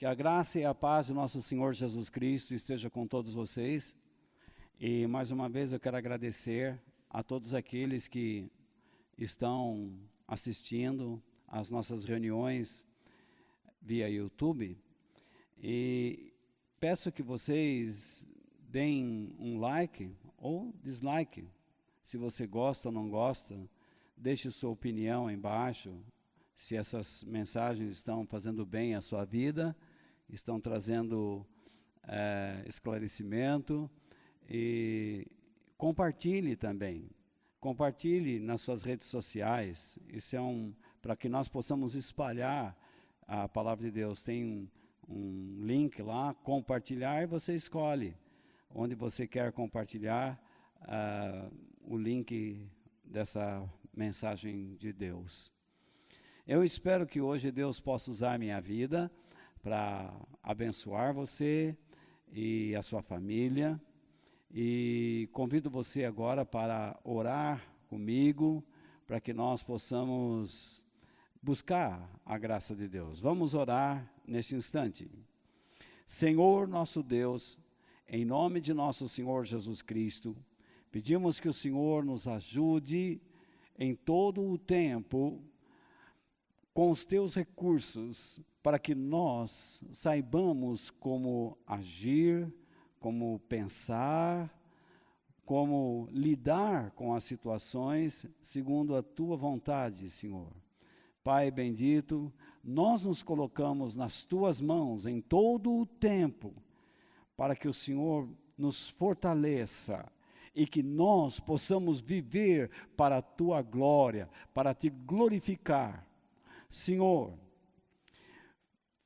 Que a graça e a paz de nosso Senhor Jesus Cristo esteja com todos vocês. E mais uma vez eu quero agradecer a todos aqueles que estão assistindo às nossas reuniões via YouTube. E peço que vocês deem um like ou dislike. Se você gosta ou não gosta, deixe sua opinião aí embaixo. Se essas mensagens estão fazendo bem à sua vida, estão trazendo esclarecimento, e compartilhe também. Compartilhe nas suas redes sociais. Isso é para que nós possamos espalhar a palavra de Deus. Tem um link lá, compartilhar, e você escolhe onde você quer compartilhar o link dessa mensagem de Deus. Eu espero que hoje Deus possa usar a minha vida para abençoar você e a sua família. E convido você agora para orar comigo, para que nós possamos buscar a graça de Deus. Vamos orar neste instante. Senhor nosso Deus, em nome de nosso Senhor Jesus Cristo, pedimos que o Senhor nos ajude em todo o tempo com os teus recursos, para que nós saibamos como agir, como pensar, como lidar com as situações segundo a tua vontade, Senhor. Pai bendito, nós nos colocamos nas tuas mãos em todo o tempo, para que o Senhor nos fortaleça e que nós possamos viver para a tua glória, para te glorificar. Senhor,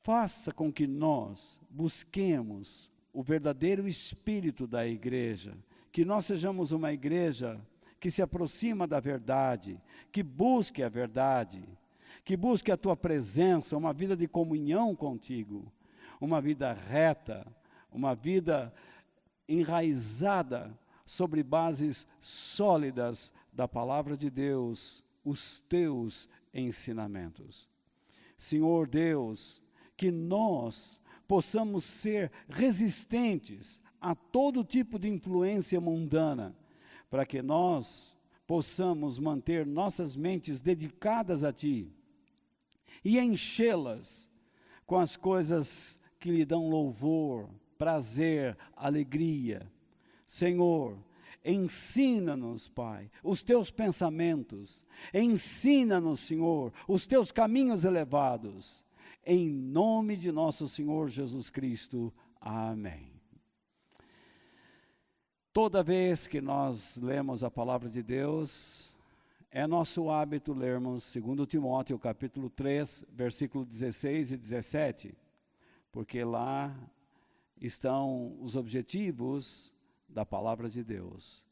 faça com que nós busquemos o verdadeiro espírito da igreja, que nós sejamos uma igreja que se aproxima da verdade, que busque a verdade, que busque a tua presença, uma vida de comunhão contigo, uma vida reta, uma vida enraizada sobre bases sólidas da palavra de Deus, os teus ensinamentos. Senhor Deus, que nós possamos ser resistentes a todo tipo de influência mundana, para que nós possamos manter nossas mentes dedicadas a Ti e enchê-las com as coisas que lhe dão louvor, prazer, alegria. Senhor, ensina-nos, Pai, os teus pensamentos. Ensina-nos, Senhor, os teus caminhos elevados. Em nome de nosso Senhor Jesus Cristo. Amém. Toda vez que nós lemos a palavra de Deus, é nosso hábito lermos 2 Timóteo capítulo 3, versículo 16 e 17, porque lá estão os objetivos da palavra de Deus.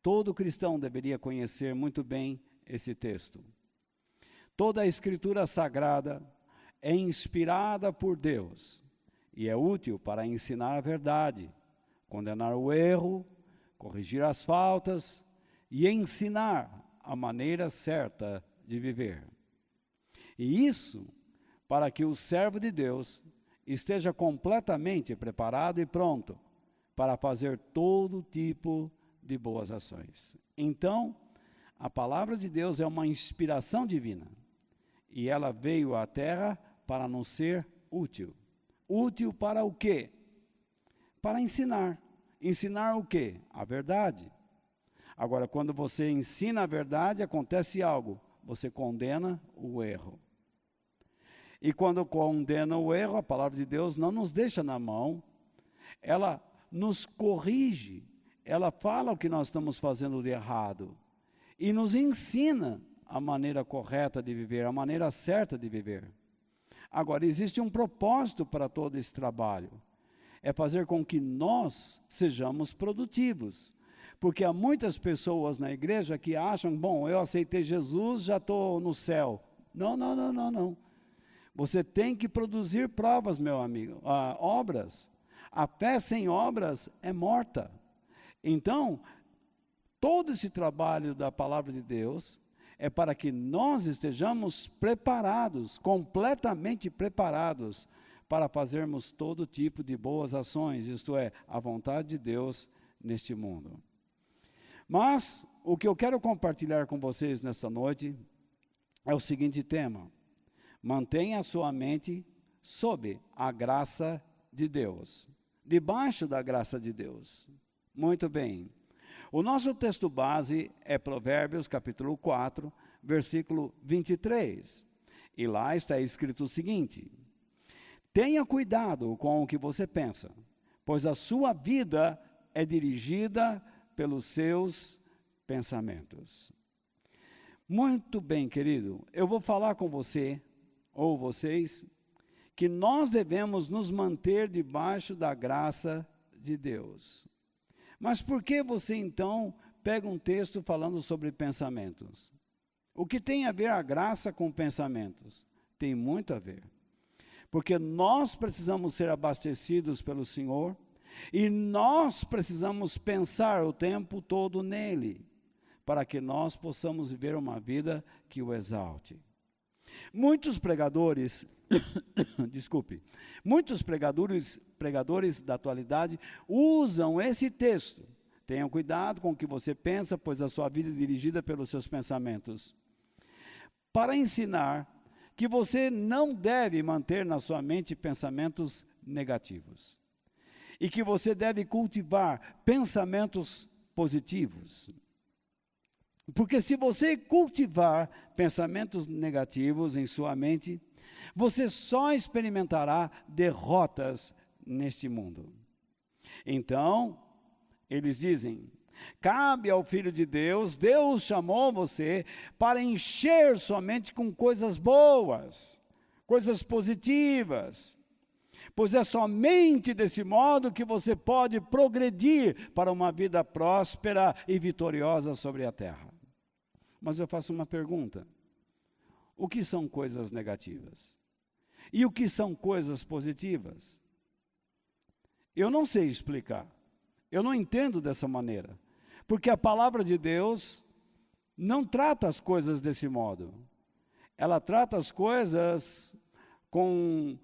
Todo cristão deveria conhecer muito bem esse texto. Toda a escritura sagrada é inspirada por Deus e é útil para ensinar a verdade, condenar o erro, corrigir as faltas e ensinar a maneira certa de viver. E isso para que o servo de Deus esteja completamente preparado e pronto para fazer todo tipo de boas ações. Então, a palavra de Deus é uma inspiração divina e ela veio à terra para nos ser útil. Útil para o quê? Para ensinar. Ensinar o quê? A verdade. Agora, quando você ensina a verdade, acontece algo. Você condena o erro. E quando condena o erro, a palavra de Deus não nos deixa na mão. Ela nos corrige. Ela fala o que nós estamos fazendo de errado. E nos ensina a maneira correta de viver, a maneira certa de viver. Agora, existe um propósito para todo esse trabalho. É fazer com que nós sejamos produtivos. Porque há muitas pessoas na igreja que acham, bom, eu aceitei Jesus, já estou no céu. Não. Você tem que produzir provas, meu amigo, obras. A fé sem obras é morta. Então, todo esse trabalho da palavra de Deus é para que nós estejamos preparados, completamente preparados, para fazermos todo tipo de boas ações, isto é, a vontade de Deus neste mundo. Mas o que eu quero compartilhar com vocês nesta noite é o seguinte tema: mantenha a sua mente sob a graça de Deus, debaixo da graça de Deus. Muito bem. O nosso texto base é Provérbios capítulo 4, versículo 23. E lá está escrito o seguinte: tenha cuidado com o que você pensa, pois a sua vida é dirigida pelos seus pensamentos. Muito bem, querido, eu vou falar com você, ou vocês, que nós devemos nos manter debaixo da graça de Deus. Mas por que você então pega um texto falando sobre pensamentos? O que tem a ver a graça com pensamentos? Tem muito a ver. Porque nós precisamos ser abastecidos pelo Senhor e nós precisamos pensar o tempo todo nele, para que nós possamos viver uma vida que o exalte. Muitos pregadores, muitos pregadores da atualidade usam esse texto. Tenham cuidado com o que você pensa, pois a sua vida é dirigida pelos seus pensamentos, para ensinar que você não deve manter na sua mente pensamentos negativos e que você deve cultivar pensamentos positivos. Porque se você cultivar pensamentos negativos em sua mente, você só experimentará derrotas neste mundo. Então, eles dizem: cabe ao Filho de Deus, Deus chamou você para encher sua mente com coisas boas, coisas positivas, pois é somente desse modo que você pode progredir para uma vida próspera e vitoriosa sobre a terra. Mas eu faço uma pergunta: o que são coisas negativas? E o que são coisas positivas? Eu não sei explicar, eu não entendo dessa maneira, porque a palavra de Deus não trata as coisas desse modo. Ela trata as coisas com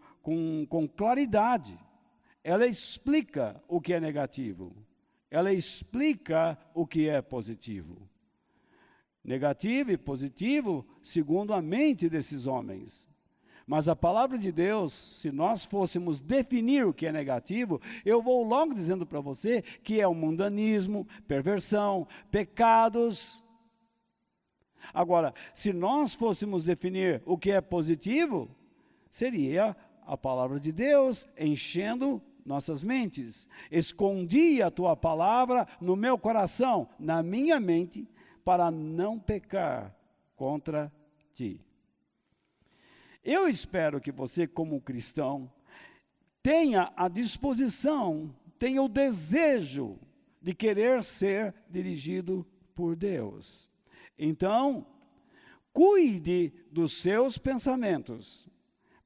claridade. Ela explica o que é negativo. Ela explica o que é positivo. Negativo e positivo segundo a mente desses homens. Mas a palavra de Deus, se nós fôssemos definir o que é negativo, eu vou logo dizendo para você que é o mundanismo, perversão, pecados. Agora, se nós fôssemos definir o que é positivo, seria a palavra de Deus enchendo nossas mentes. Escondi a tua palavra no meu coração, na minha mente, para não pecar contra ti. Eu espero que você, como cristão, tenha a disposição, tenha o desejo de querer ser dirigido por Deus. Então, cuide dos seus pensamentos,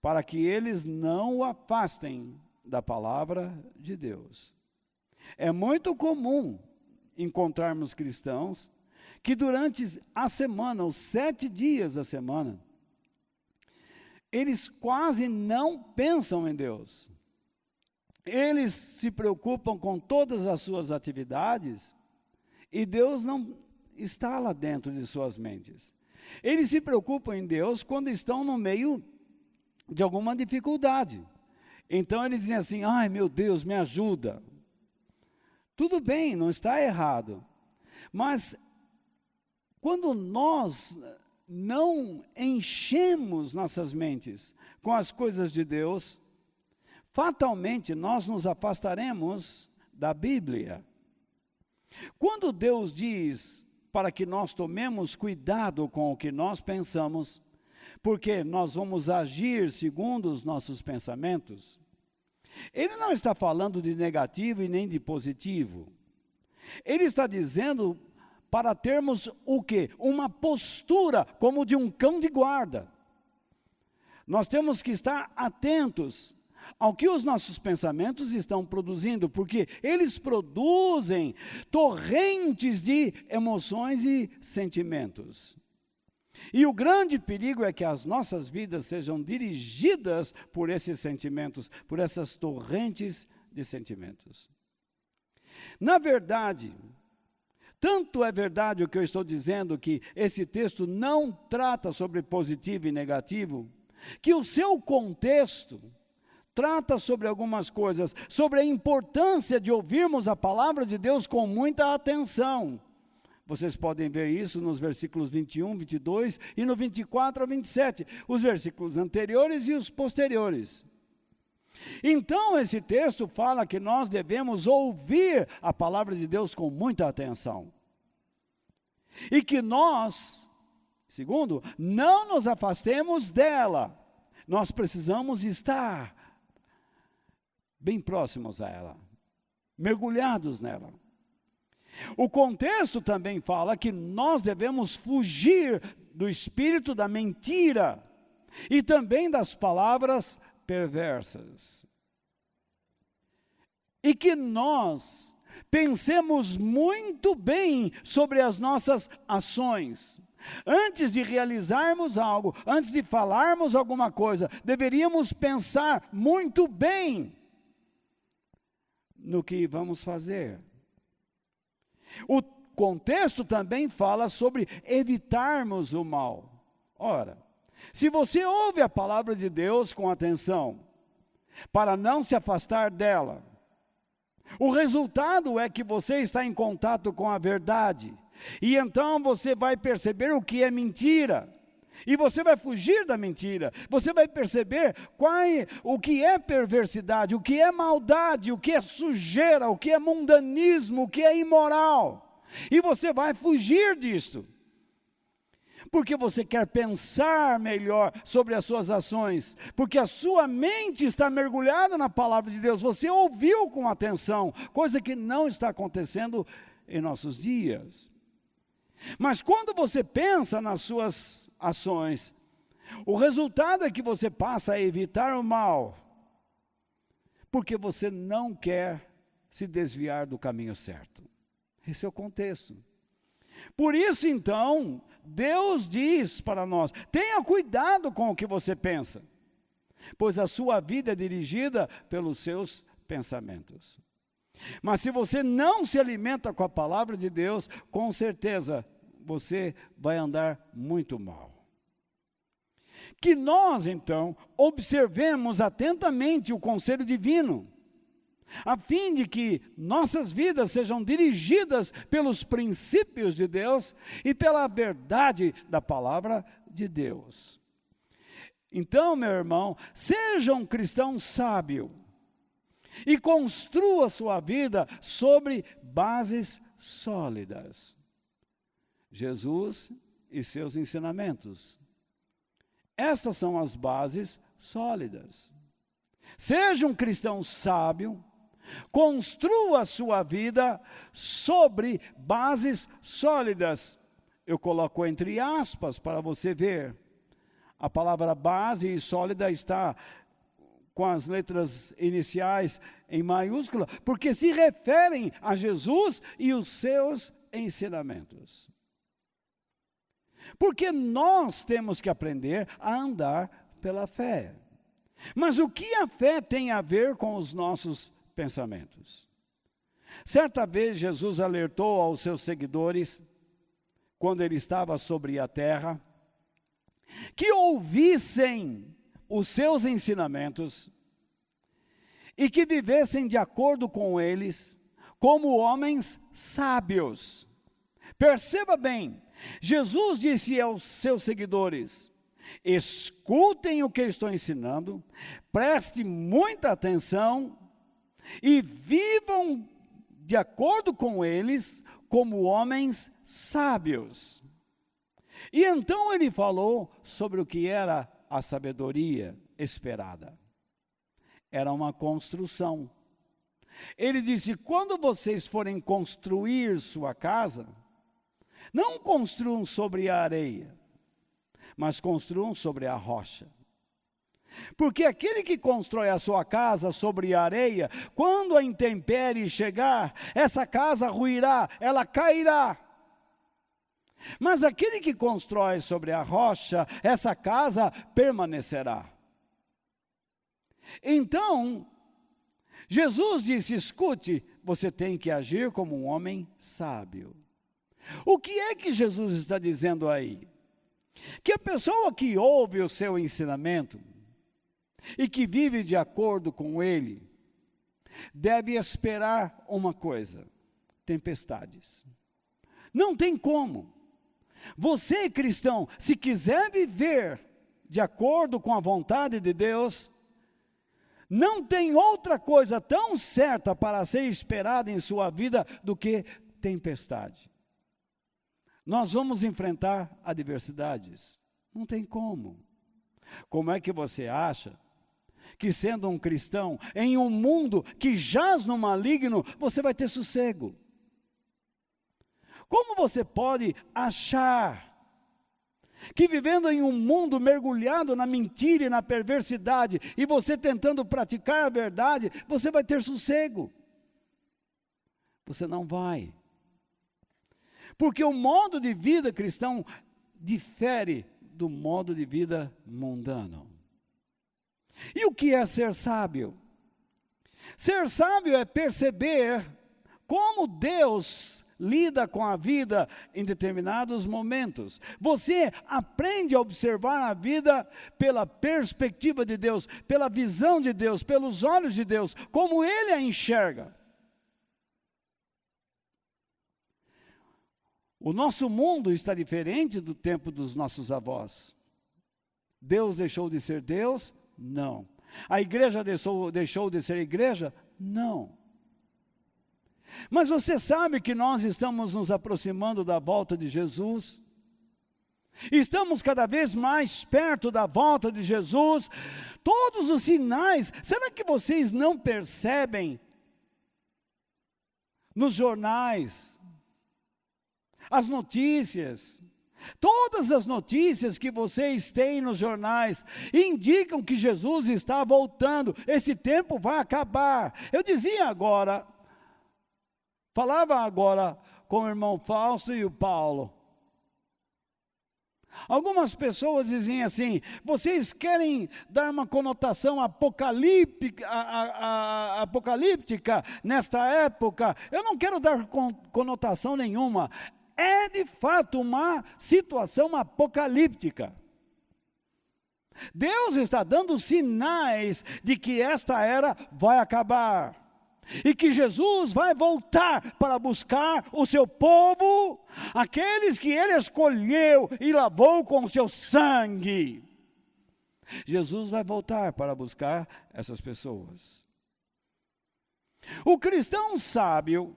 para que eles não o afastem da palavra de Deus. É muito comum encontrarmos cristãos que durante a semana, os 7 dias da semana, eles quase não pensam em Deus. Eles se preocupam com todas as suas atividades e Deus não está lá dentro de suas mentes. Eles se preocupam em Deus quando estão no meio de alguma dificuldade. Então eles dizem assim: ai meu Deus, me ajuda. Tudo bem, não está errado. Mas quando nós não enchemos nossas mentes com as coisas de Deus, fatalmente nós nos afastaremos da Bíblia. Quando Deus diz para que nós tomemos cuidado com o que nós pensamos, porque nós vamos agir segundo os nossos pensamentos, Ele não está falando de negativo e nem de positivo. Ele está dizendo para termos o quê? Uma postura como de um cão de guarda. Nós temos que estar atentos ao que os nossos pensamentos estão produzindo, porque eles produzem torrentes de emoções e sentimentos. E o grande perigo é que as nossas vidas sejam dirigidas por esses sentimentos, por essas torrentes de sentimentos. Na verdade, tanto é verdade o que eu estou dizendo, que esse texto não trata sobre positivo e negativo, que o seu contexto trata sobre algumas coisas, sobre a importância de ouvirmos a palavra de Deus com muita atenção. Vocês podem ver isso nos versículos 21, 22 e no 24 a 27, os versículos anteriores e os posteriores. Então, esse texto fala que nós devemos ouvir a palavra de Deus com muita atenção. E que nós, segundo, não nos afastemos dela. Nós precisamos estar bem próximos a ela, mergulhados nela. O contexto também fala que nós devemos fugir do espírito da mentira e também das palavras perversas. E que nós pensemos muito bem sobre as nossas ações. Antes de realizarmos algo, antes de falarmos alguma coisa, deveríamos pensar muito bem no que vamos fazer. O contexto também fala sobre evitarmos o mal. Ora, se você ouve a palavra de Deus com atenção, para não se afastar dela, o resultado é que você está em contato com a verdade, e então você vai perceber o que é mentira, e você vai fugir da mentira, você vai perceber o que é perversidade, o que é maldade, o que é sujeira, o que é mundanismo, o que é imoral, e você vai fugir disso, porque você quer pensar melhor sobre as suas ações, porque a sua mente está mergulhada na palavra de Deus, você ouviu com atenção, coisa que não está acontecendo em nossos dias. Mas quando você pensa nas suas ações, o resultado é que você passa a evitar o mal, porque você não quer se desviar do caminho certo. Esse é o contexto. Por isso, então, Deus diz para nós, tenha cuidado com o que você pensa, pois a sua vida é dirigida pelos seus pensamentos. Mas se você não se alimenta com a palavra de Deus, com certeza você vai andar muito mal. Que nós, então, observemos atentamente o conselho divino, a fim de que nossas vidas sejam dirigidas pelos princípios de Deus e pela verdade da palavra de Deus. Então, meu irmão, seja um cristão sábio e construa sua vida sobre bases sólidas. Jesus e seus ensinamentos. Essas são as bases sólidas. Seja um cristão sábio, construa sua vida sobre bases sólidas. Eu coloco entre aspas para você ver. A palavra base e sólida está com as letras iniciais em maiúscula, porque se referem a Jesus e os seus ensinamentos. Porque nós temos que aprender a andar pela fé. Mas o que a fé tem a ver com os nossos pensamentos? Certa vez Jesus alertou aos seus seguidores, quando ele estava sobre a terra, que ouvissem os seus ensinamentos e que vivessem de acordo com eles, como homens sábios. Perceba bem, Jesus disse aos seus seguidores, escutem o que eu estou ensinando, preste muita atenção e vivam de acordo com eles como homens sábios. E então ele falou sobre o que era a sabedoria esperada. Era uma construção. Ele disse, quando vocês forem construir sua casa, não construam sobre a areia, mas construam sobre a rocha. Porque aquele que constrói a sua casa sobre a areia, quando a intempérie chegar, essa casa ruirá, ela cairá. Mas aquele que constrói sobre a rocha, essa casa permanecerá. Então, Jesus disse: escute, você tem que agir como um homem sábio. O que é que Jesus está dizendo aí? Que a pessoa que ouve o seu ensinamento e que vive de acordo com ele, deve esperar uma coisa: tempestades. Não tem como. Você, cristão, se quiser viver de acordo com a vontade de Deus, não tem outra coisa tão certa para ser esperada em sua vida do que tempestade. Nós vamos enfrentar adversidades. Não tem como. Como é que você acha que, sendo um cristão, em um mundo que jaz no maligno, você vai ter sossego? Como você pode achar que, vivendo em um mundo mergulhado na mentira e na perversidade, e você tentando praticar a verdade, você vai ter sossego? Você não vai. Porque o modo de vida cristão difere do modo de vida mundano. E o que é ser sábio? Ser sábio é perceber como Deus lida com a vida em determinados momentos. Você aprende a observar a vida pela perspectiva de Deus, pela visão de Deus, pelos olhos de Deus, como Ele a enxerga. O nosso mundo está diferente do tempo dos nossos avós. Deus deixou de ser Deus? Não. A igreja deixou de ser igreja? Não. Mas você sabe que nós estamos nos aproximando da volta de Jesus? Estamos cada vez mais perto da volta de Jesus. Todos os sinais, será que vocês não percebem nos jornais, as notícias, todas as notícias que vocês têm nos jornais indicam que Jesus está voltando, esse tempo vai acabar. Eu dizia agora, falava agora com o irmão Fausto e o Paulo. Algumas pessoas diziam assim: vocês querem dar uma conotação apocalíptica nesta época? Eu não quero dar conotação nenhuma. É de fato uma situação apocalíptica. Deus está dando sinais de que esta era vai acabar. E que Jesus vai voltar para buscar o seu povo, aqueles que Ele escolheu e lavou com o seu sangue. Jesus vai voltar para buscar essas pessoas. O cristão sábio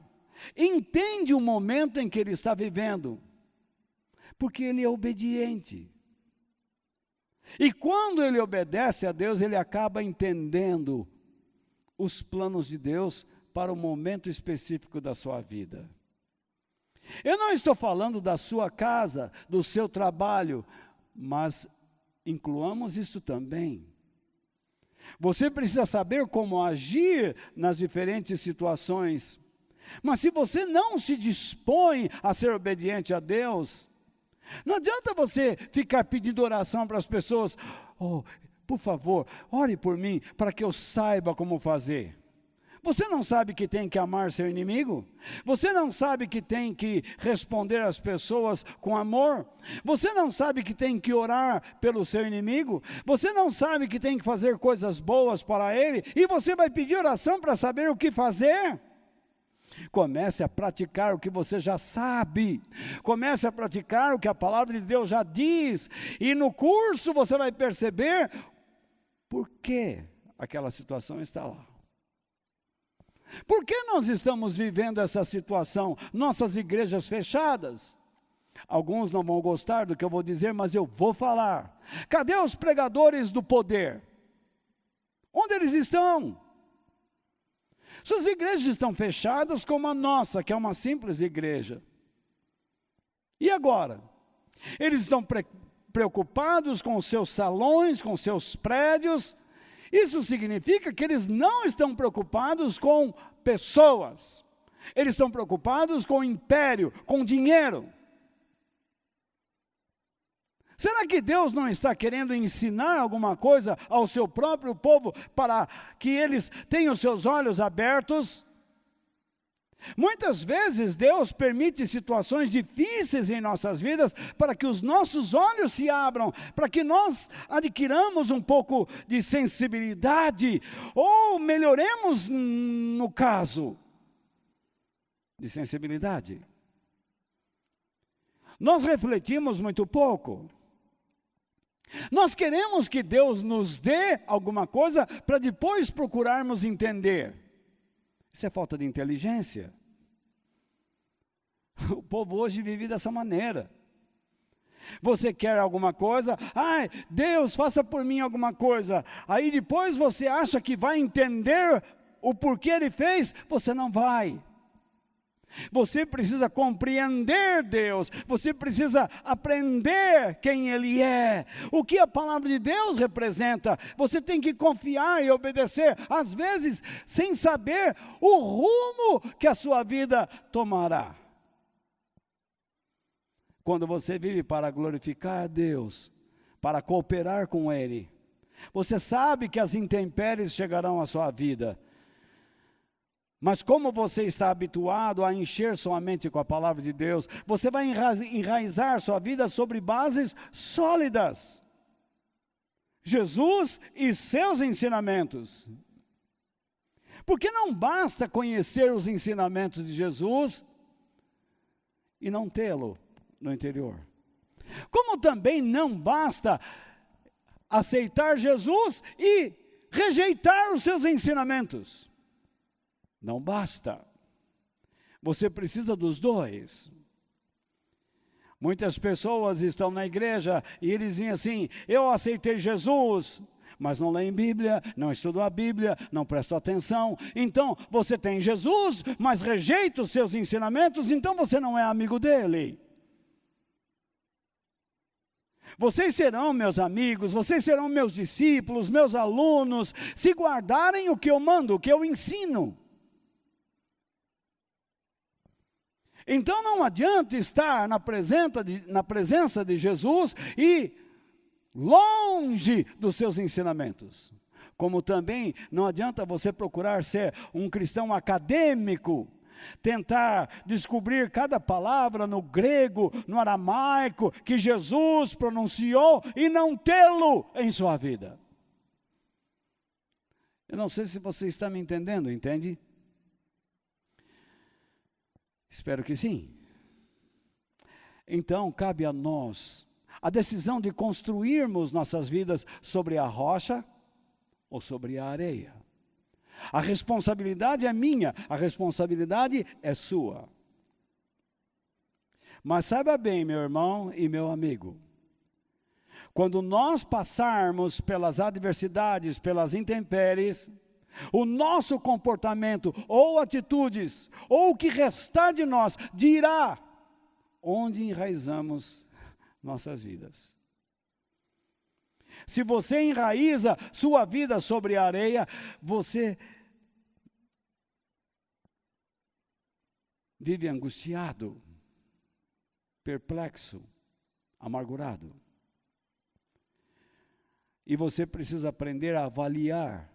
entende o momento em que ele está vivendo, porque ele é obediente. E quando ele obedece a Deus, ele acaba entendendo os planos de Deus para o momento específico da sua vida. Eu não estou falando da sua casa, do seu trabalho, mas incluamos isso também. Você precisa saber como agir nas diferentes situações. Mas se você não se dispõe a ser obediente a Deus, não adianta você ficar pedindo oração para as pessoas: oh, por favor, ore por mim, para que eu saiba como fazer. Você não sabe que tem que amar seu inimigo? Você não sabe que tem que responder às pessoas com amor? Você não sabe que tem que orar pelo seu inimigo? Você não sabe que tem que fazer coisas boas para ele? E você vai pedir oração para saber o que fazer? Comece a praticar o que você já sabe. Comece a praticar o que a palavra de Deus já diz. E no curso você vai perceber por que aquela situação está lá. Por que nós estamos vivendo essa situação? Nossas igrejas fechadas. Alguns não vão gostar do que eu vou dizer, mas eu vou falar. Cadê os pregadores do poder? Onde eles estão? Suas igrejas estão fechadas como a nossa, que é uma simples igreja. E agora? Eles estão preocupados com os seus salões, com os seus prédios. Isso significa que eles não estão preocupados com pessoas. Eles estão preocupados com o império, com dinheiro. Será que Deus não está querendo ensinar alguma coisa ao seu próprio povo para que eles tenham seus olhos abertos? Muitas vezes Deus permite situações difíceis em nossas vidas para que os nossos olhos se abram, para que nós adquiramos um pouco de sensibilidade ou melhoremos no caso de sensibilidade. Nós refletimos muito pouco. Nós queremos que Deus nos dê alguma coisa para depois procurarmos entender. Isso é falta de inteligência. O povo hoje vive dessa maneira. Você quer alguma coisa? Ai, Deus, faça por mim alguma coisa. Aí depois você acha que vai entender o porquê Ele fez? Você não vai. Você precisa compreender Deus, você precisa aprender quem Ele é, o que a palavra de Deus representa. Você tem que confiar e obedecer, às vezes sem saber o rumo que a sua vida tomará. Quando você vive para glorificar a Deus, para cooperar com Ele, você sabe que as intempéries chegarão à sua vida. Mas como você está habituado a encher sua mente com a palavra de Deus, você vai enraizar sua vida sobre bases sólidas. Jesus e seus ensinamentos. Porque não basta conhecer os ensinamentos de Jesus e não tê-lo no interior. Como também não basta aceitar Jesus e rejeitar os seus ensinamentos. Não basta. Você precisa dos dois. Muitas pessoas estão na igreja e eles dizem assim: eu aceitei Jesus, mas não leem Bíblia, não estudam a Bíblia, não prestam atenção. Então, você tem Jesus, mas rejeita os seus ensinamentos, então você não é amigo dele. Vocês serão meus amigos, vocês serão meus discípulos, meus alunos, se guardarem o que eu mando, o que eu ensino. Então não adianta estar na presença de Jesus e longe dos seus ensinamentos. Como também não adianta você procurar ser um cristão acadêmico, tentar descobrir cada palavra no grego, no aramaico, que Jesus pronunciou e não tê-lo em sua vida. Eu não sei se você está me entendendo, entende? Espero que sim. Então, cabe a nós a decisão de construirmos nossas vidas sobre a rocha ou sobre a areia. A responsabilidade é minha, a responsabilidade é sua. Mas saiba bem, meu irmão e meu amigo, quando nós passarmos pelas adversidades, pelas intempéries, o nosso comportamento ou atitudes, ou o que restar de nós, dirá onde enraizamos nossas vidas. Se você enraiza sua vida sobre a areia, você vive angustiado, perplexo, amargurado. E você precisa aprender a avaliar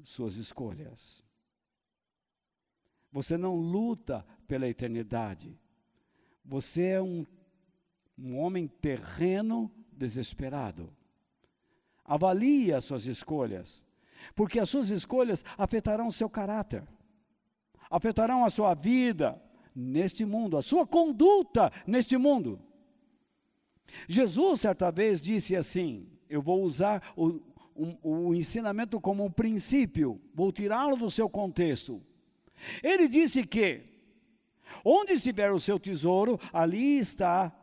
suas escolhas. Você não luta pela eternidade. Você é um homem terreno desesperado. Avalie as suas escolhas, porque as suas escolhas afetarão o seu caráter, afetarão a sua vida neste mundo, a sua conduta neste mundo. Jesus certa vez disse assim, eu vou usar o ensinamento como um princípio, vou tirá-lo do seu contexto. Ele disse que, onde estiver o seu tesouro, ali está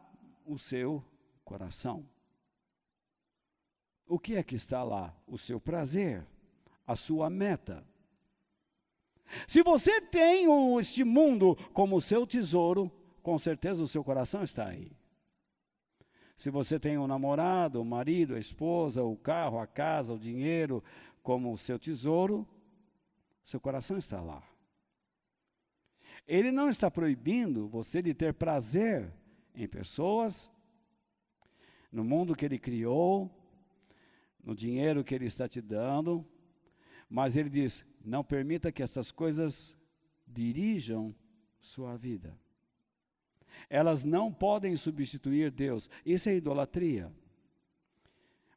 o seu coração. O que é que está lá? O seu prazer, a sua meta. Se você tem este mundo como seu tesouro, com certeza o seu coração está aí. Se você tem um namorado, o marido, a esposa, o carro, a casa, o dinheiro como o seu tesouro, seu coração está lá. Ele não está proibindo você de ter prazer em pessoas, no mundo que Ele criou, no dinheiro que Ele está te dando, mas Ele diz, não permita que essas coisas dirijam sua vida. Elas não podem substituir Deus. Isso é idolatria.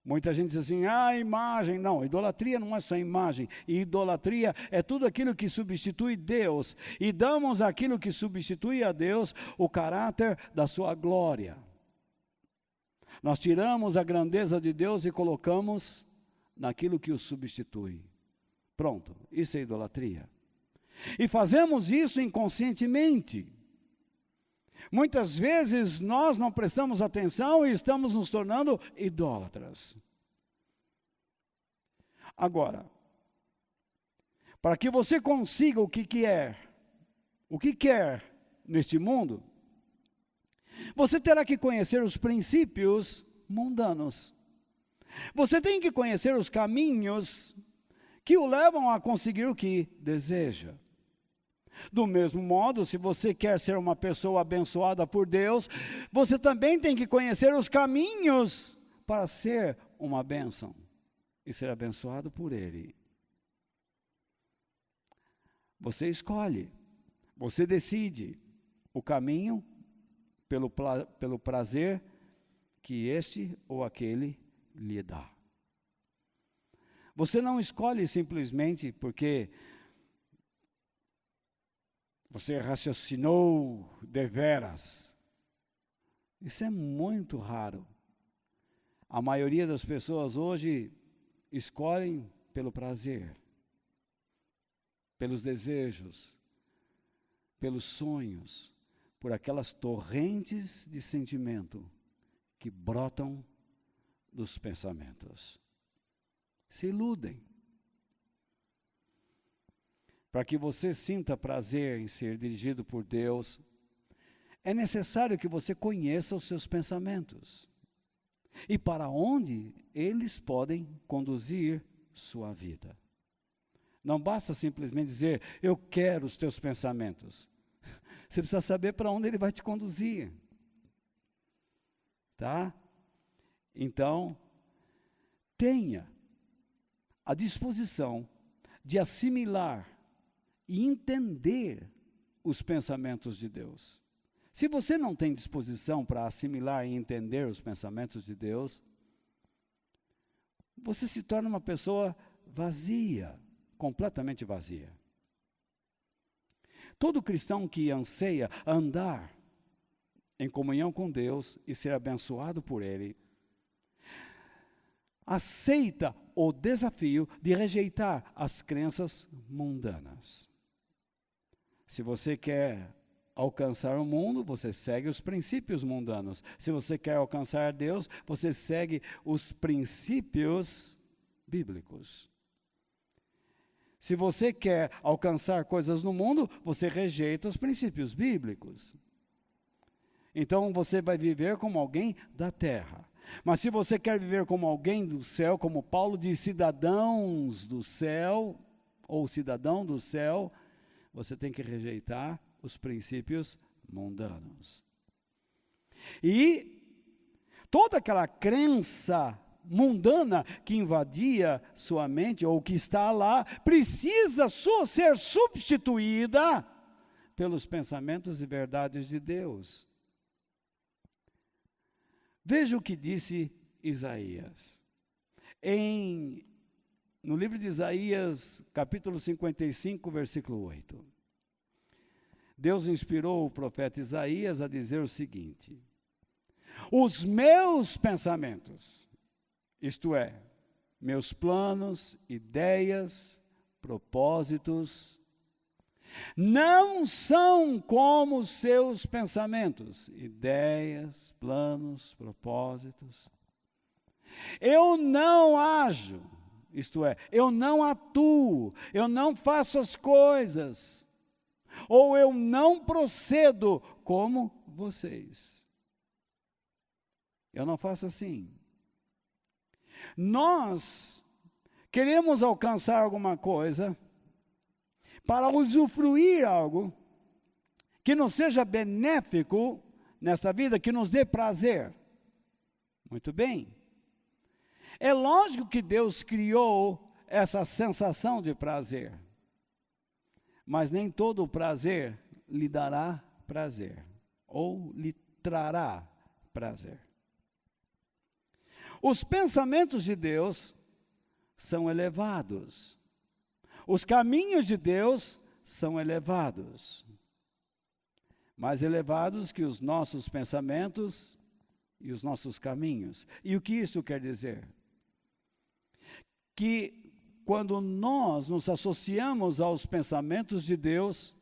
Muita gente diz assim, imagem. Não, idolatria não é só imagem. Idolatria é tudo aquilo que substitui Deus. E damos aquilo que substitui a Deus o caráter da sua glória. Nós tiramos a grandeza de Deus e colocamos naquilo que o substitui. Pronto, isso é idolatria. E fazemos isso inconscientemente. Muitas vezes nós não prestamos atenção e estamos nos tornando idólatras. Agora, para que você consiga o que quer neste mundo, você terá que conhecer os princípios mundanos. Você tem que conhecer os caminhos que o levam a conseguir o que deseja. Do mesmo modo, se você quer ser uma pessoa abençoada por Deus, você também tem que conhecer os caminhos para ser uma bênção e ser abençoado por Ele. Você escolhe, você decide o caminho pelo prazer que este ou aquele lhe dá. Você não escolhe simplesmente porque você raciocinou deveras. Isso é muito raro. A maioria das pessoas hoje escolhem pelo prazer, pelos desejos, pelos sonhos, por aquelas torrentes de sentimento que brotam dos pensamentos. Se iludem. Para que você sinta prazer em ser dirigido por Deus, é necessário que você conheça os seus pensamentos e para onde eles podem conduzir sua vida. Não basta simplesmente dizer, eu quero os teus pensamentos. Você precisa saber para onde ele vai te conduzir. Tá? Então, tenha a disposição de assimilar e entender os pensamentos de Deus. Se você não tem disposição para assimilar e entender os pensamentos de Deus, você se torna uma pessoa vazia, completamente vazia. Todo cristão que anseia andar em comunhão com Deus e ser abençoado por Ele, aceita o desafio de rejeitar as crenças mundanas. Se você quer alcançar o mundo, você segue os princípios mundanos. Se você quer alcançar Deus, você segue os princípios bíblicos. Se você quer alcançar coisas no mundo, você rejeita os princípios bíblicos. Então você vai viver como alguém da terra. Mas se você quer viver como alguém do céu, como Paulo diz, cidadãos do céu, ou cidadão do céu, você tem que rejeitar os princípios mundanos. E toda aquela crença mundana que invadia sua mente, ou que está lá, precisa ser substituída pelos pensamentos e verdades de Deus. Veja o que disse Isaías. No livro de Isaías, capítulo 55, versículo 8. Deus inspirou o profeta Isaías a dizer o seguinte: os meus pensamentos, isto é, meus planos, ideias, propósitos, não são como os seus pensamentos, ideias, planos, propósitos. Eu não ajo, isto é, eu não atuo, eu não faço as coisas, ou eu não procedo como vocês. Eu não faço assim. Nós queremos alcançar alguma coisa para usufruir algo que nos seja benéfico nesta vida, que nos dê prazer. Muito bem. É lógico que Deus criou essa sensação de prazer, mas nem todo o prazer lhe dará prazer, ou lhe trará prazer. Os pensamentos de Deus são elevados. Os caminhos de Deus são elevados. Mais elevados que os nossos pensamentos e os nossos caminhos. E o que isso quer dizer? Que quando nós nos associamos aos pensamentos de Deus,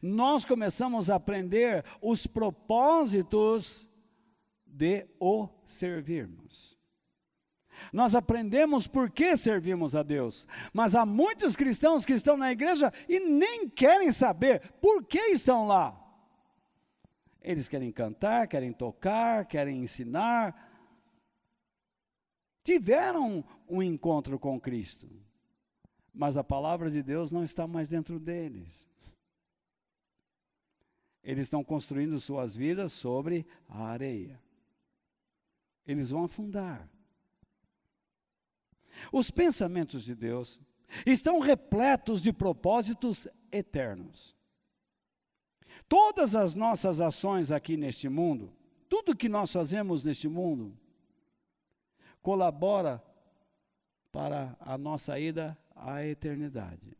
nós começamos a aprender os propósitos de o servirmos. Nós aprendemos por que servimos a Deus, mas há muitos cristãos que estão na igreja e nem querem saber por que estão lá. Eles querem cantar, querem tocar, querem ensinar. Tiveram um encontro com Cristo, mas a palavra de Deus não está mais dentro deles. Eles estão construindo suas vidas sobre a areia. Eles vão afundar. Os pensamentos de Deus estão repletos de propósitos eternos. Todas as nossas ações aqui neste mundo, tudo que nós fazemos neste mundo, colabora para a nossa ida à eternidade.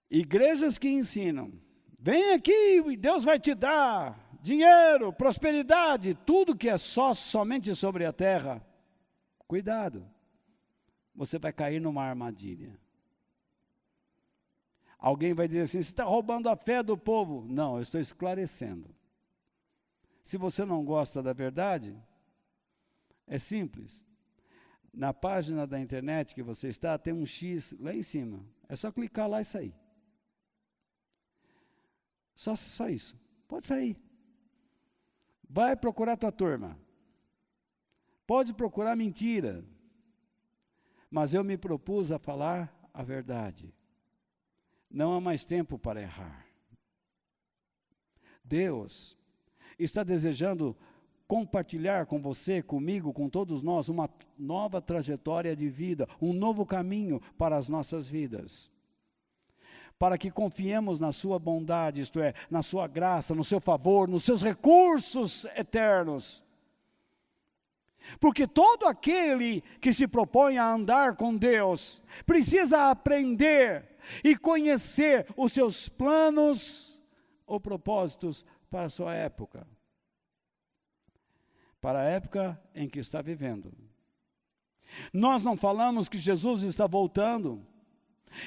Igrejas que ensinam, vem aqui e Deus vai te dar dinheiro, prosperidade, tudo que é somente sobre a terra. Cuidado, você vai cair numa armadilha. Alguém vai dizer assim, você está roubando a fé do povo. Não, eu estou esclarecendo. Se você não gosta da verdade, é simples. Na página da internet que você está, tem um X lá em cima. É só clicar lá e sair. Só isso. Pode sair. Vai procurar tua turma. Pode procurar mentira. Mas eu me propus a falar a verdade. Não há mais tempo para errar. Deus está desejando compartilhar com você, comigo, com todos nós, uma nova trajetória de vida, um novo caminho para as nossas vidas. Para que confiemos na sua bondade, isto é, na sua graça, no seu favor, nos seus recursos eternos. Porque todo aquele que se propõe a andar com Deus, precisa aprender e conhecer os seus planos ou propósitos para a sua época. Para a época em que está vivendo. Nós não falamos que Jesus está voltando.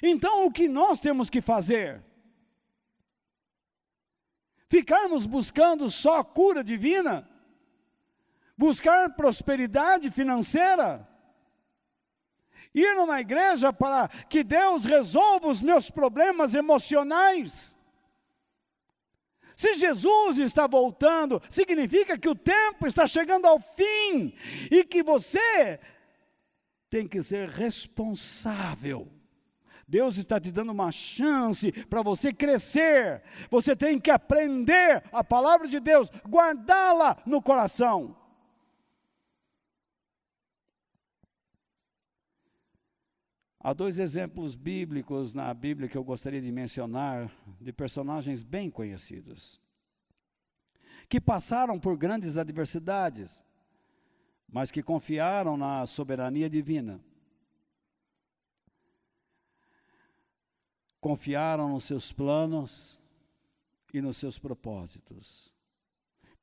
Então o que nós temos que fazer? Ficarmos buscando só cura divina? Buscar prosperidade financeira? Ir numa igreja para que Deus resolva os meus problemas emocionais? Se Jesus está voltando, significa que o tempo está chegando ao fim e que você tem que ser responsável. Deus está te dando uma chance para você crescer. Você tem que aprender a palavra de Deus, guardá-la no coração. Há dois exemplos bíblicos na Bíblia que eu gostaria de mencionar, de personagens bem conhecidos, que passaram por grandes adversidades, mas que confiaram na soberania divina. Confiaram nos seus planos e nos seus propósitos.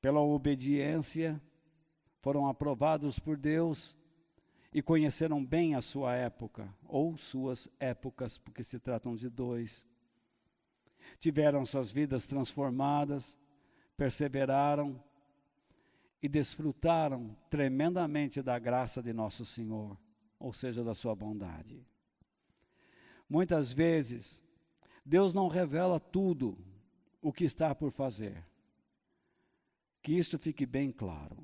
Pela obediência, foram aprovados por Deus e conheceram bem a sua época, ou suas épocas, porque se tratam de dois. Tiveram suas vidas transformadas, perseveraram e desfrutaram tremendamente da graça de nosso Senhor, ou seja, da sua bondade. Muitas vezes, Deus não revela tudo o que está por fazer. Que isso fique bem claro.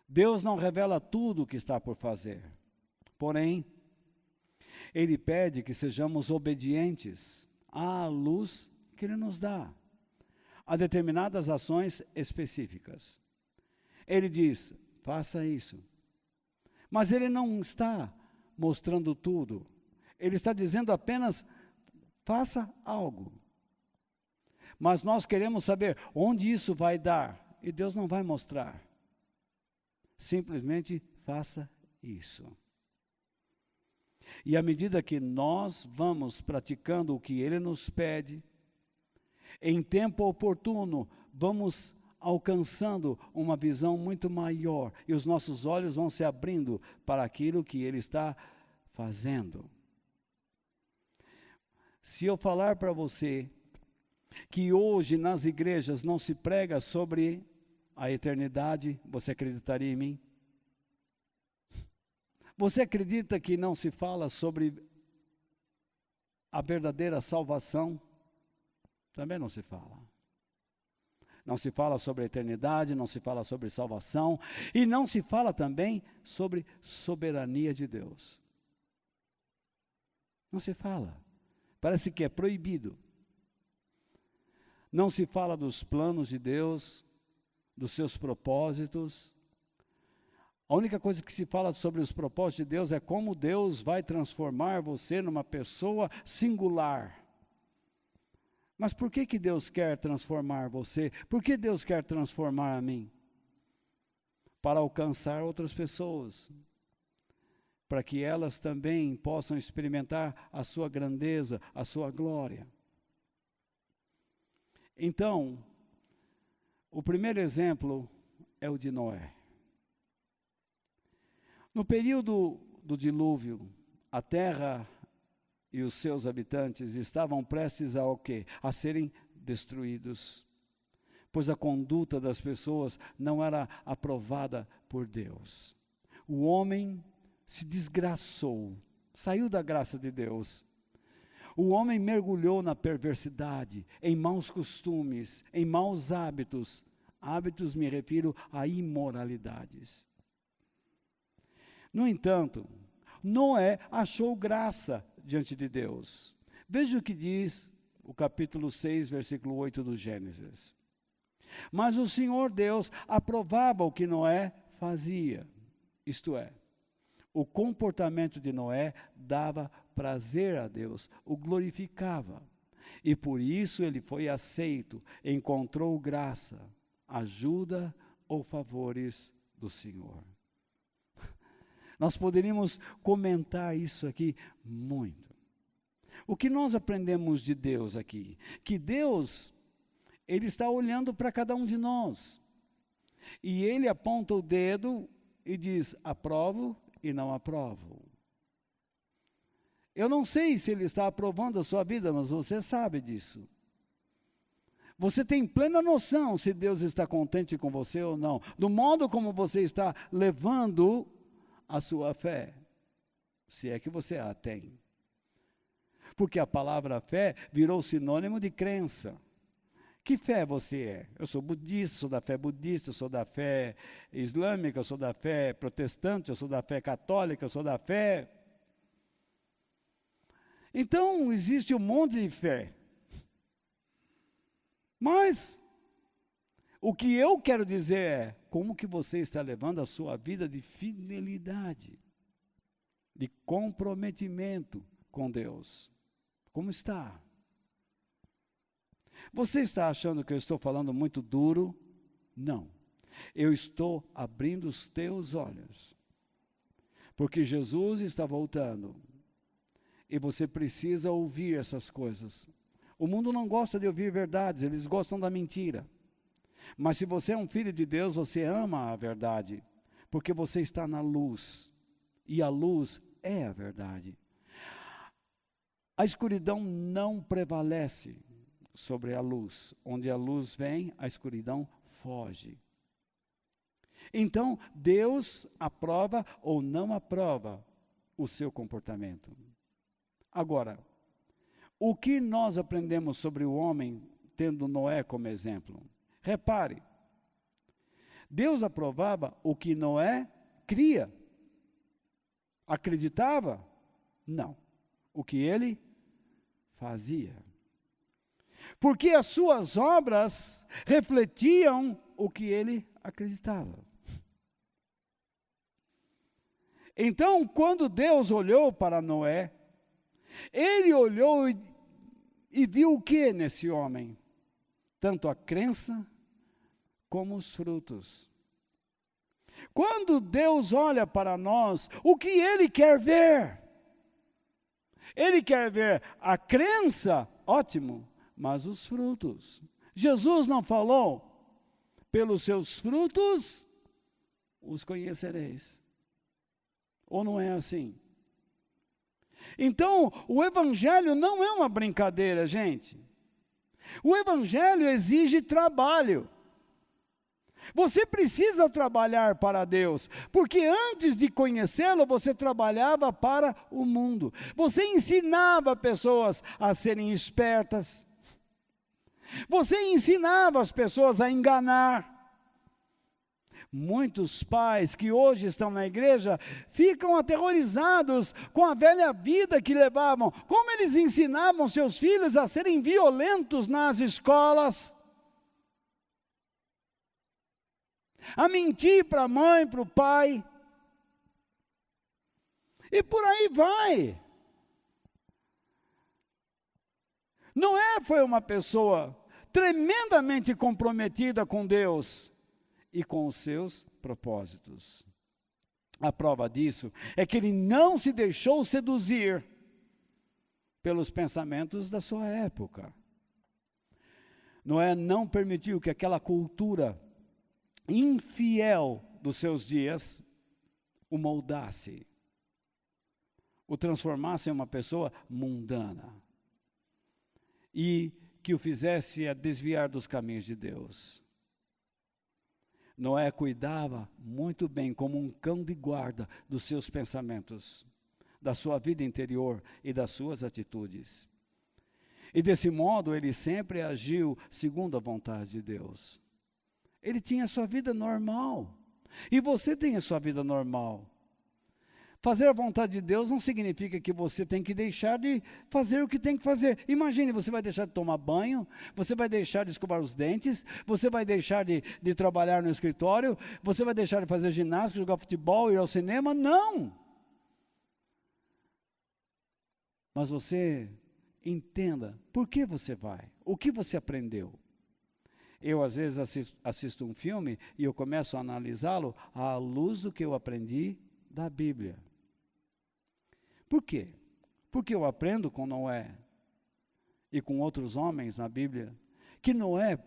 Deus não revela tudo o que está por fazer. Porém, Ele pede que sejamos obedientes à luz que Ele nos dá, a determinadas ações específicas. Ele diz, faça isso. Mas ele não está mostrando tudo. Ele está dizendo apenas, faça algo. Mas nós queremos saber onde isso vai dar. E Deus não vai mostrar. Simplesmente faça isso. E à medida que nós vamos praticando o que Ele nos pede, em tempo oportuno, vamos alcançando uma visão muito maior. E os nossos olhos vão se abrindo para aquilo que Ele está fazendo. Se eu falar para você que hoje nas igrejas não se prega sobre a eternidade, você acreditaria em mim? Você acredita que não se fala sobre a verdadeira salvação? Também não se fala. Não se fala sobre a eternidade, não se fala sobre salvação, e não se fala também sobre soberania de Deus. Não se fala. Parece que é proibido. Não se fala dos planos de Deus, dos seus propósitos. A única coisa que se fala sobre os propósitos de Deus é como Deus vai transformar você numa pessoa singular. Mas por que Deus quer transformar você? Por que Deus quer transformar a mim? Para alcançar outras pessoas. Para que elas também possam experimentar a sua grandeza, a sua glória. Então, o primeiro exemplo é o de Noé. No período do dilúvio, a terra e os seus habitantes estavam prestes a o quê? A serem destruídos, pois a conduta das pessoas não era aprovada por Deus. O homem se desgraçou, saiu da graça de Deus. O homem mergulhou na perversidade, em maus costumes, em maus hábitos. Hábitos me refiro a imoralidades. No entanto, Noé achou graça diante de Deus. Veja o que diz o capítulo 6, versículo 8 do Gênesis. Mas o Senhor Deus aprovava o que Noé fazia. Isto é, o comportamento de Noé dava prazer a Deus, o glorificava. E por isso ele foi aceito, encontrou graça, ajuda ou favores do Senhor. Nós poderíamos comentar isso aqui muito. O que nós aprendemos de Deus aqui? Que Deus, Ele está olhando para cada um de nós. E Ele aponta o dedo e diz, aprovo e não aprovo. Eu não sei se Ele está aprovando a sua vida, mas você sabe disso. Você tem plena noção se Deus está contente com você ou não. Do modo como você está levando a sua fé, se é que você a tem. Porque a palavra fé virou sinônimo de crença. Que fé você é? Eu sou budista, sou da fé budista, eu sou da fé islâmica, eu sou da fé protestante, eu sou da fé católica, eu sou da fé. Então, existe um monte de fé. Mas, o que eu quero dizer é, como que você está levando a sua vida de fidelidade, de comprometimento com Deus? Como está? Você está achando que eu estou falando muito duro? Não. Eu estou abrindo os teus olhos. Porque Jesus está voltando. E você precisa ouvir essas coisas. O mundo não gosta de ouvir verdades, eles gostam da mentira. Mas se você é um filho de Deus, você ama a verdade. Porque você está na luz. E a luz é a verdade. A escuridão não prevalece sobre a luz. Onde a luz vem, a escuridão foge. Então, Deus aprova ou não aprova o seu comportamento. Agora, o que nós aprendemos sobre o homem, tendo Noé como exemplo? Repare, Deus aprovava o que Noé cria. Acreditava? Não. O que ele fazia. Porque as suas obras refletiam o que ele acreditava. Então, quando Deus olhou para Noé, ele olhou e viu o que nesse homem? Tanto a crença como os frutos. Quando Deus olha para nós, o que Ele quer ver? Ele quer ver a crença, ótimo, mas os frutos. Jesus não falou, pelos seus frutos os conhecereis. Ou não é assim? Então, o Evangelho não é uma brincadeira, gente. O Evangelho exige trabalho. Você precisa trabalhar para Deus, porque antes de conhecê-lo, você trabalhava para o mundo. Você ensinava pessoas a serem espertas. Você ensinava as pessoas a enganar. Muitos pais que hoje estão na igreja ficam aterrorizados com a velha vida que levavam. Como eles ensinavam seus filhos a serem violentos nas escolas, a mentir para a mãe, para o pai, e por aí vai. Noé foi uma pessoa tremendamente comprometida com Deus e com os seus propósitos. A prova disso é que ele não se deixou seduzir pelos pensamentos da sua época. Noé não permitiu que aquela cultura infiel dos seus dias o moldasse, o transformasse em uma pessoa mundana e que o fizesse a desviar dos caminhos de Deus. Noé cuidava muito bem, como um cão de guarda, dos seus pensamentos, da sua vida interior e das suas atitudes. E desse modo ele sempre agiu segundo a vontade de Deus. Ele tinha a sua vida normal. E você tem a sua vida normal. Fazer a vontade de Deus não significa que você tem que deixar de fazer o que tem que fazer. Imagine, você vai deixar de tomar banho, você vai deixar de escovar os dentes, você vai deixar de trabalhar no escritório, você vai deixar de fazer ginástica, jogar futebol, ir ao cinema. Não! Mas você entenda, por que você vai? O que você aprendeu? Eu, às vezes, assisto um filme e eu começo a analisá-lo à luz do que eu aprendi da Bíblia. Por quê? Porque eu aprendo com Noé e com outros homens na Bíblia, que Noé,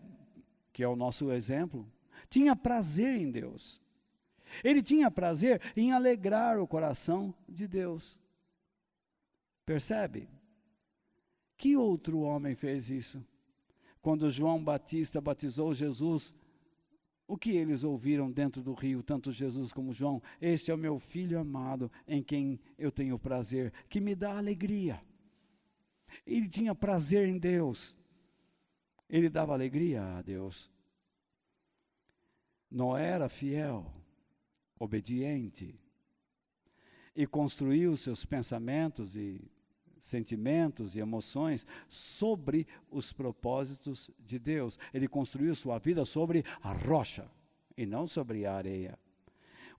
que é o nosso exemplo, tinha prazer em Deus. Ele tinha prazer em alegrar o coração de Deus. Percebe? Que outro homem fez isso? Quando João Batista batizou Jesus, o que eles ouviram dentro do rio, tanto Jesus como João? Este é o meu filho amado, em quem eu tenho prazer, que me dá alegria. Ele tinha prazer em Deus. Ele dava alegria a Deus. Noé era fiel, obediente, e construiu seus pensamentos e sentimentos e emoções sobre os propósitos de Deus. Ele construiu sua vida sobre a rocha e não sobre a areia.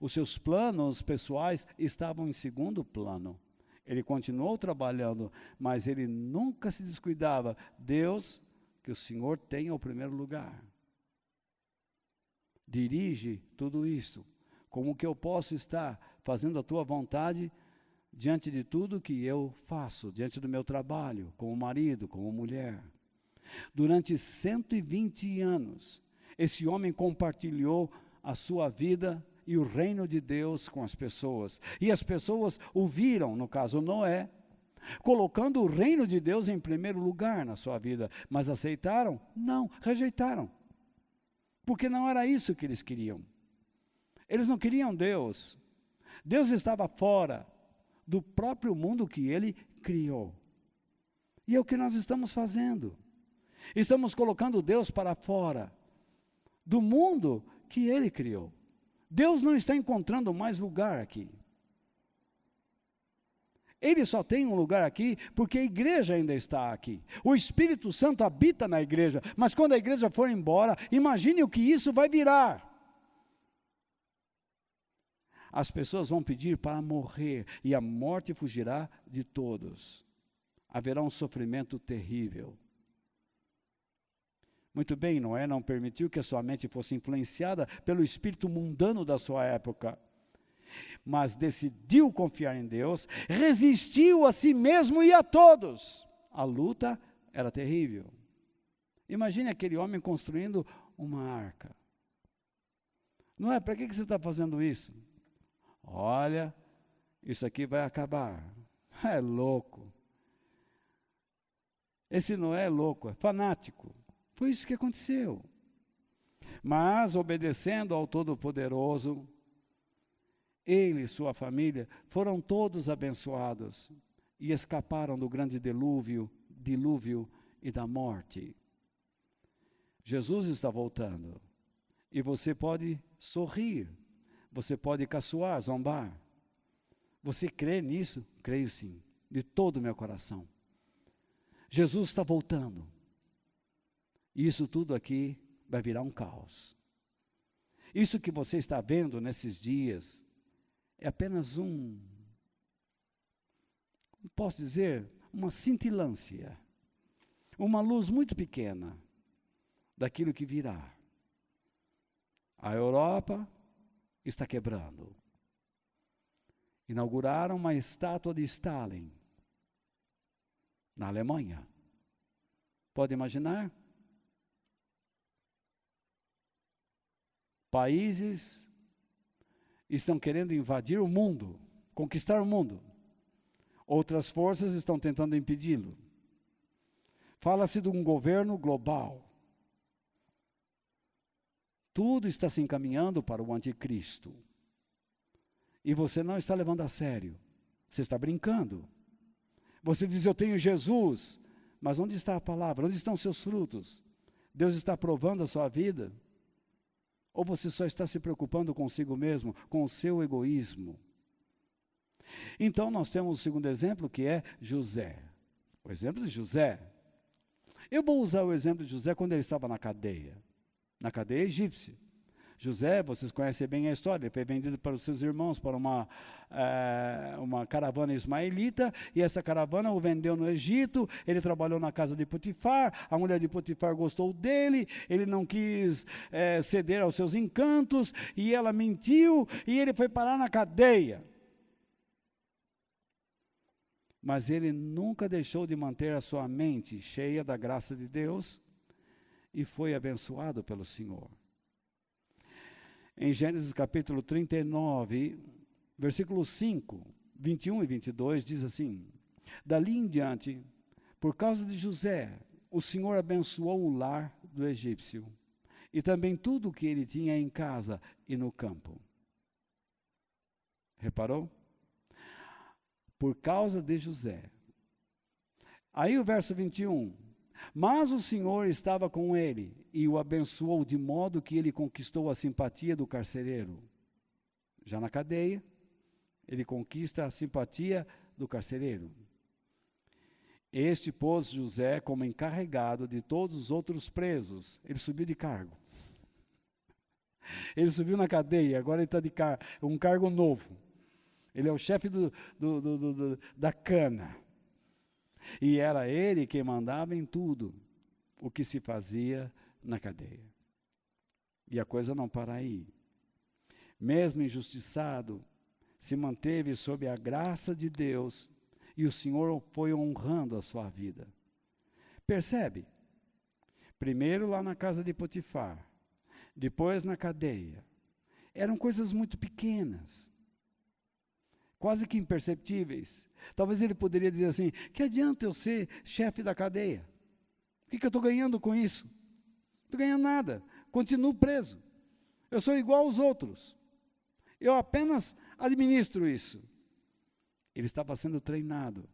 Os seus planos pessoais estavam em segundo plano. Ele continuou trabalhando, mas ele nunca se descuidava. Deus, que o Senhor tenha o primeiro lugar. Dirige tudo isso. Como que eu posso estar fazendo a tua vontade diante de tudo que eu faço, diante do meu trabalho, como marido, como mulher? Durante 120 anos, esse homem compartilhou a sua vida e o reino de Deus com as pessoas. E as pessoas o viram, no caso Noé, colocando o reino de Deus em primeiro lugar na sua vida. Mas aceitaram? Não, rejeitaram. Porque não era isso que eles queriam. Eles não queriam Deus. Deus estava fora do próprio mundo que ele criou. E é o que nós estamos fazendo. Estamos colocando Deus para fora do mundo que ele criou. Deus não está encontrando mais lugar aqui. Ele só tem um lugar aqui porque a igreja ainda está aqui. O Espírito Santo habita na igreja, mas quando a igreja for embora, imagine o que isso vai virar. as pessoas vão pedir para morrer, e a morte fugirá de todos. Haverá um sofrimento terrível. Muito bem, Noé não permitiu que a sua mente fosse influenciada pelo espírito mundano da sua época, mas decidiu confiar em Deus, resistiu a si mesmo e a todos. A luta era terrível. Imagine aquele homem construindo uma arca. Não é? Para que você está fazendo isso? Olha, isso aqui vai acabar. É louco. Esse Noé é louco, é fanático. Foi isso que aconteceu. Mas, obedecendo ao Todo-Poderoso, ele e sua família foram todos abençoados e escaparam do grande dilúvio e da morte. Jesus está voltando. E você pode sorrir, você pode caçoar, zombar. Você crê nisso? Creio sim, de todo o meu coração. Jesus está voltando. E isso tudo aqui vai virar um caos. Isso que você está vendo nesses dias é apenas posso dizer, uma cintilância, uma luz muito pequena daquilo que virá. A Europa está quebrando. Inauguraram uma estátua de Stalin na Alemanha. Pode imaginar? Países estão querendo invadir o mundo, conquistar o mundo. Outras forças estão tentando impedi-lo. Fala-se de um governo global. Tudo está se encaminhando para o anticristo. E você não está levando a sério. Você está brincando. Você diz, eu tenho Jesus. Mas onde está a palavra? Onde estão os seus frutos? Deus está provando a sua vida? Ou você só está se preocupando consigo mesmo, com o seu egoísmo? Então nós temos o segundo exemplo, que é José. O exemplo de José. Eu vou usar o exemplo de José quando ele estava na cadeia egípcia. José, vocês conhecem bem a história, ele foi vendido para os seus irmãos, para uma caravana ismaelita, e essa caravana o vendeu no Egito. Ele trabalhou na casa de Potifar, a mulher de Potifar gostou dele, ele não quis ceder aos seus encantos, e ela mentiu, e ele foi parar na cadeia. Mas ele nunca deixou de manter a sua mente cheia da graça de Deus, e foi abençoado pelo Senhor. Em Gênesis capítulo 39, versículos 5, 21 e 22, diz assim: dali em diante, por causa de José, o Senhor abençoou o lar do egípcio, e também tudo o que ele tinha em casa e no campo. Reparou? Por causa de José. Aí o verso 21, mas o Senhor estava com ele e o abençoou de modo que ele conquistou a simpatia do carcereiro. Já na cadeia, ele conquista a simpatia do carcereiro. Este pôs José como encarregado de todos os outros presos. Ele subiu de cargo. Ele subiu na cadeia, agora ele está de um cargo novo. Ele é o chefe da cana. E era ele quem mandava em tudo o que se fazia na cadeia. E a coisa não para aí. Mesmo injustiçado, se manteve sob a graça de Deus, e o Senhor foi honrando a sua vida. Percebe? Primeiro lá na casa de Potifar, depois na cadeia. Eram coisas muito pequenas, quase que imperceptíveis. Talvez ele poderia dizer assim, que adianta eu ser chefe da cadeia? O que eu estou ganhando com isso? Não estou ganhando nada, continuo preso. Eu sou igual aos outros. Eu apenas administro isso. Ele estava sendo treinado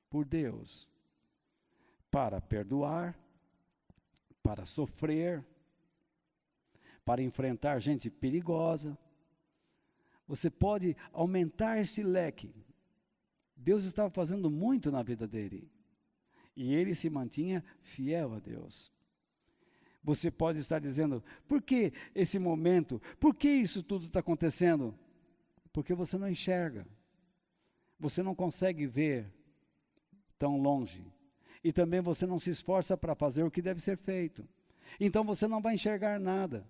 por Deus para perdoar, para sofrer, para enfrentar gente perigosa. Você pode aumentar esse leque. Deus estava fazendo muito na vida dele. E ele se mantinha fiel a Deus. Você pode estar dizendo, por que esse momento? Por que isso tudo está acontecendo? Porque você não enxerga. Você não consegue ver tão longe. E também você não se esforça para fazer o que deve ser feito. Então você não vai enxergar nada.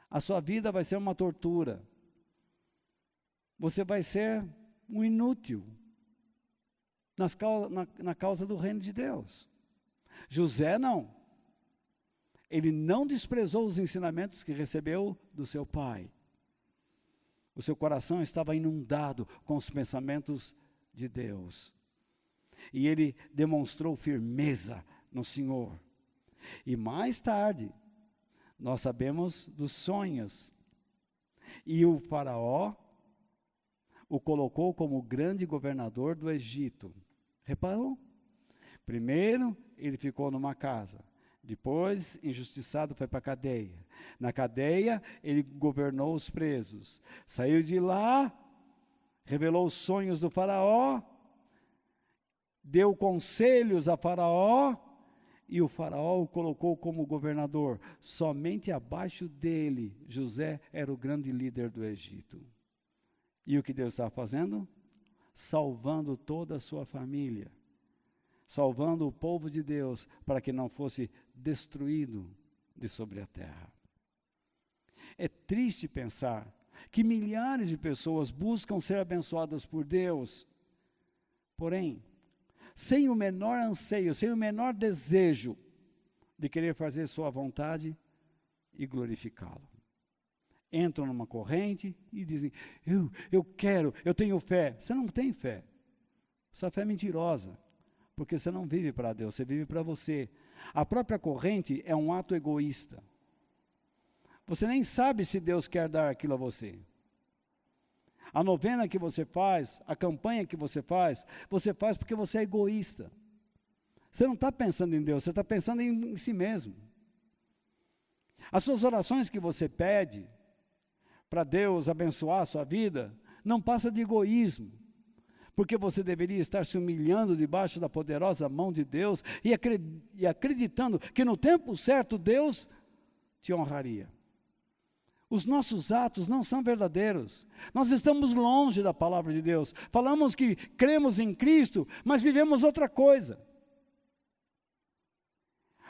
A sua vida vai ser uma tortura. Você vai ser um inútil na causa do reino de Deus. José não. Ele não desprezou os ensinamentos que recebeu do seu pai. O seu coração estava inundado com os pensamentos de Deus. E ele demonstrou firmeza no Senhor. E mais tarde, nós sabemos dos sonhos. E o faraó o colocou como grande governador do Egito. Reparou? Primeiro, ele ficou numa casa. Depois, injustiçado, foi para a cadeia. Na cadeia, ele governou os presos. Saiu de lá, revelou os sonhos do faraó, deu conselhos a faraó, e o faraó o colocou como governador. Somente abaixo dele, José era o grande líder do Egito. E o que Deus estava fazendo? Salvando toda a sua família. Salvando o povo de Deus, para que não fosse destruído de sobre a terra. É triste pensar que milhares de pessoas buscam ser abençoadas por Deus, porém, sem o menor anseio, sem o menor desejo de querer fazer sua vontade e glorificá-lo. Entram numa corrente e dizem, eu quero, eu tenho fé. Você não tem fé. Sua fé é mentirosa, porque você não vive para Deus, você vive para você. A própria corrente é um ato egoísta. Você nem sabe se Deus quer dar aquilo a você. A novena que você faz, a campanha que você faz porque você é egoísta. Você não está pensando em Deus, você está pensando em si mesmo. As suas orações que você pede para Deus abençoar a sua vida, não passa de egoísmo. Porque você deveria estar se humilhando debaixo da poderosa mão de Deus e acreditando que no tempo certo Deus te honraria. Os nossos atos não são verdadeiros. Nós estamos longe da palavra de Deus. Falamos que cremos em Cristo, mas vivemos outra coisa.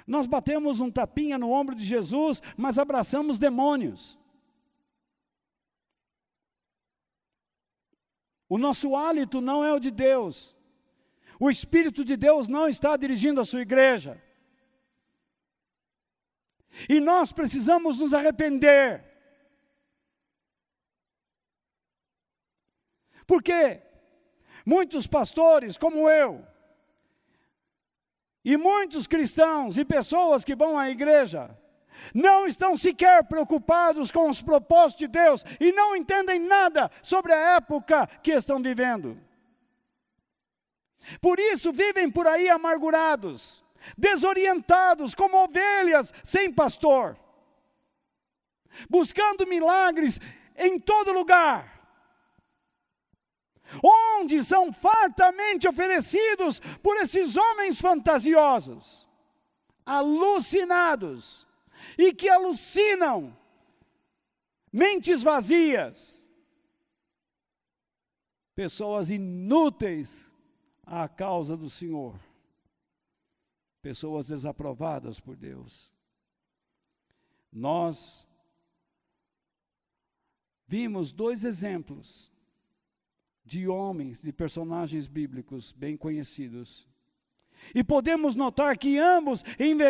Nós batemos um tapinha no ombro de Jesus, mas abraçamos demônios. O nosso hálito não é o de Deus. O Espírito de Deus não está dirigindo a sua igreja. E nós precisamos nos arrepender. Porque muitos pastores, como eu, e muitos cristãos e pessoas que vão à igreja, não estão sequer preocupados com os propósitos de Deus e não entendem nada sobre a época que estão vivendo. Por isso vivem por aí amargurados, desorientados, como ovelhas sem pastor, buscando milagres em todo lugar, onde são fartamente oferecidos por esses homens fantasiosos, alucinados, e que alucinam, mentes vazias, pessoas inúteis à causa do Senhor, pessoas desaprovadas por Deus. Nós vimos 2 exemplos de homens, de personagens bíblicos bem conhecidos. E podemos notar que ambos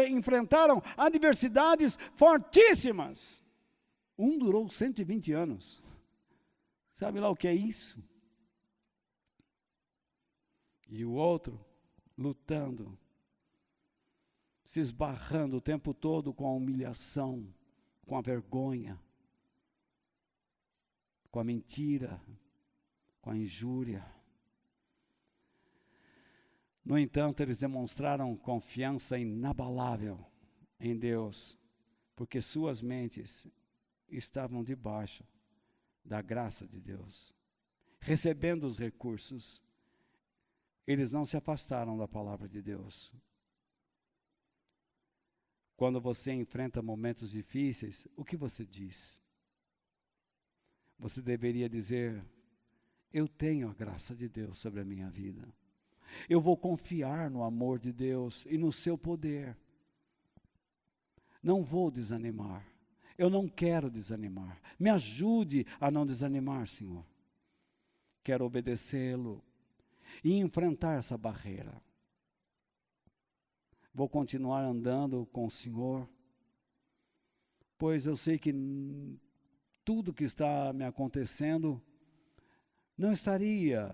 enfrentaram adversidades fortíssimas. Um durou 120 anos. Sabe lá o que é isso? E o outro lutando, se esbarrando o tempo todo com a humilhação, com a vergonha, com a mentira, com a injúria. No entanto, eles demonstraram confiança inabalável em Deus, porque suas mentes estavam debaixo da graça de Deus. Recebendo os recursos, eles não se afastaram da palavra de Deus. Quando você enfrenta momentos difíceis, o que você diz? você deveria dizer: eu tenho a graça de Deus sobre a minha vida. Eu vou confiar no amor de Deus e no seu poder. Não vou desanimar. Eu não quero desanimar. Me ajude a não desanimar, Senhor. Quero obedecê-lo e enfrentar essa barreira. Vou continuar andando com o Senhor, pois eu sei que tudo que está me acontecendo não estaria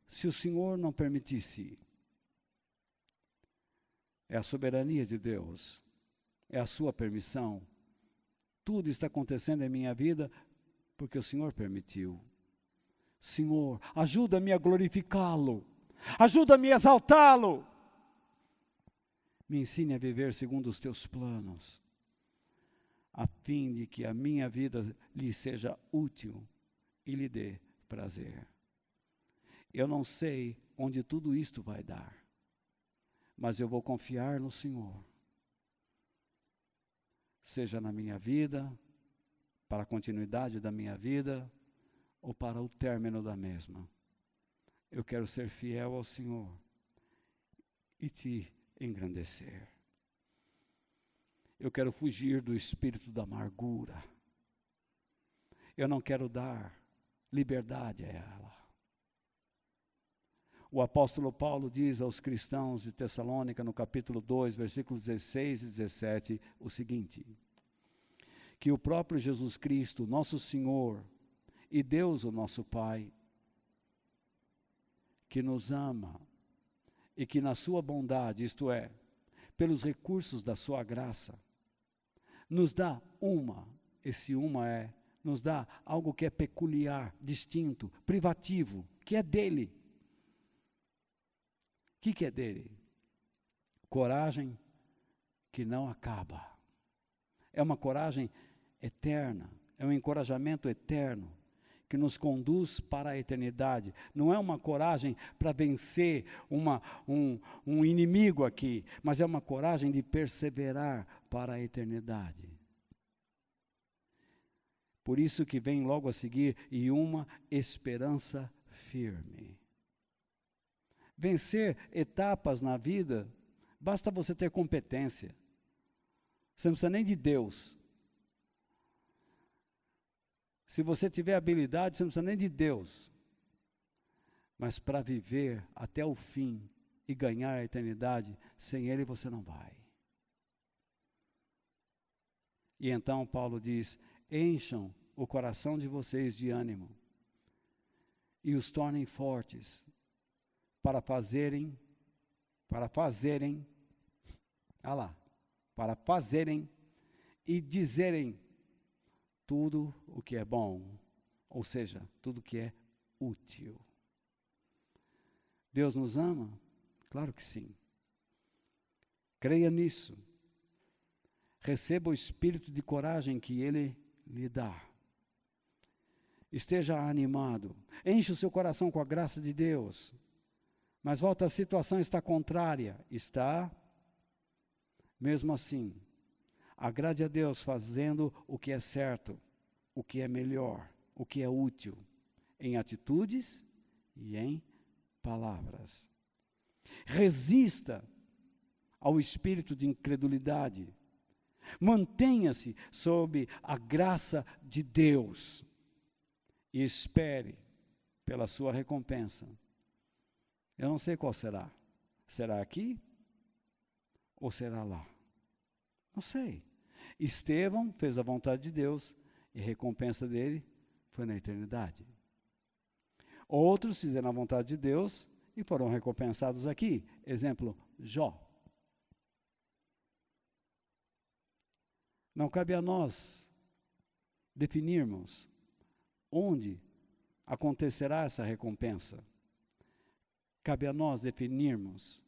se o Senhor não permitisse. É a soberania de Deus, é a sua permissão. Tudo está acontecendo em minha vida porque o Senhor permitiu. Senhor, ajuda-me a glorificá-lo, ajuda-me a exaltá-lo. Me ensine a viver segundo os teus planos, a fim de que a minha vida lhe seja útil e lhe dê prazer. Eu não sei onde tudo isto vai dar, mas eu vou confiar no Senhor. Seja na minha vida, para a continuidade da minha vida, ou para o término da mesma. Eu quero ser fiel ao Senhor e te engrandecer. Eu quero fugir do espírito da amargura. Eu não quero dar liberdade a ela. O apóstolo Paulo diz aos cristãos de Tessalônica, no capítulo 2, versículos 16 e 17, o seguinte: que o próprio Jesus Cristo, nosso Senhor, e Deus, o nosso Pai, que nos ama e que na sua bondade, isto é, pelos recursos da sua graça, nos dá nos dá algo que é peculiar, distinto, privativo, que é dele. O que é dele? Coragem que não acaba. É uma coragem eterna, é um encorajamento eterno, que nos conduz para a eternidade. Não é uma coragem para vencer um inimigo aqui, mas é uma coragem de perseverar para a eternidade. Por isso que vem logo a seguir, e uma esperança firme. Vencer etapas na vida, basta você ter competência. Você não precisa nem de Deus. Se você tiver habilidade, você não precisa nem de Deus. Mas para viver até o fim e ganhar a eternidade, sem Ele você não vai. E então Paulo diz: encham o coração de vocês de ânimo e os tornem fortes para fazerem e dizerem tudo o que é bom, ou seja, tudo que é útil. Deus nos ama? Claro que sim. Creia nisso. Receba o espírito de coragem que Ele lhe dá. Esteja animado. Enche o seu coração com a graça de Deus. Mas volta, a situação está contrária. Está. Mesmo assim, agrade a Deus fazendo o que é certo, o que é melhor, o que é útil, em atitudes e em palavras. Resista ao espírito de incredulidade. Mantenha-se sob a graça de Deus e espere pela sua recompensa. Eu não sei qual será. Será aqui ou será lá? Não sei. Estevão fez a vontade de Deus e a recompensa dele foi na eternidade. Outros fizeram a vontade de Deus e foram recompensados aqui. Exemplo, Jó. Não cabe a nós definirmos onde acontecerá essa recompensa. Cabe a nós definirmos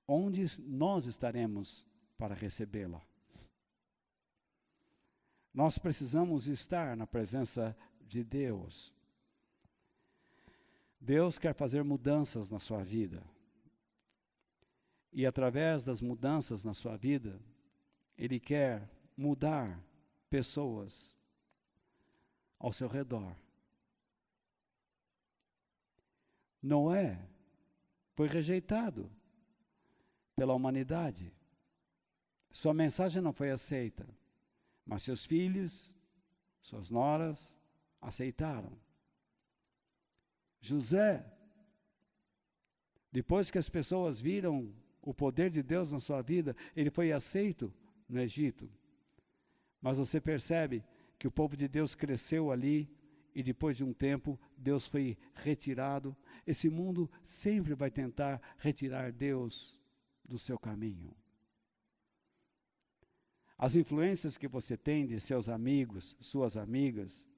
onde nós estaremos para recebê-la. Nós precisamos estar na presença de Deus. Deus quer fazer mudanças na sua vida. E através das mudanças na sua vida, Ele quer mudar pessoas ao seu redor. Noé foi rejeitado pela humanidade. Sua mensagem não foi aceita, mas seus filhos, suas noras, aceitaram. José, depois que as pessoas viram o poder de Deus na sua vida, ele foi aceito no Egito. Mas você percebe que o povo de Deus cresceu ali e depois de um tempo Deus foi retirado. Esse mundo sempre vai tentar retirar Deus do seu caminho. As influências que você tem de seus amigos, suas amigas,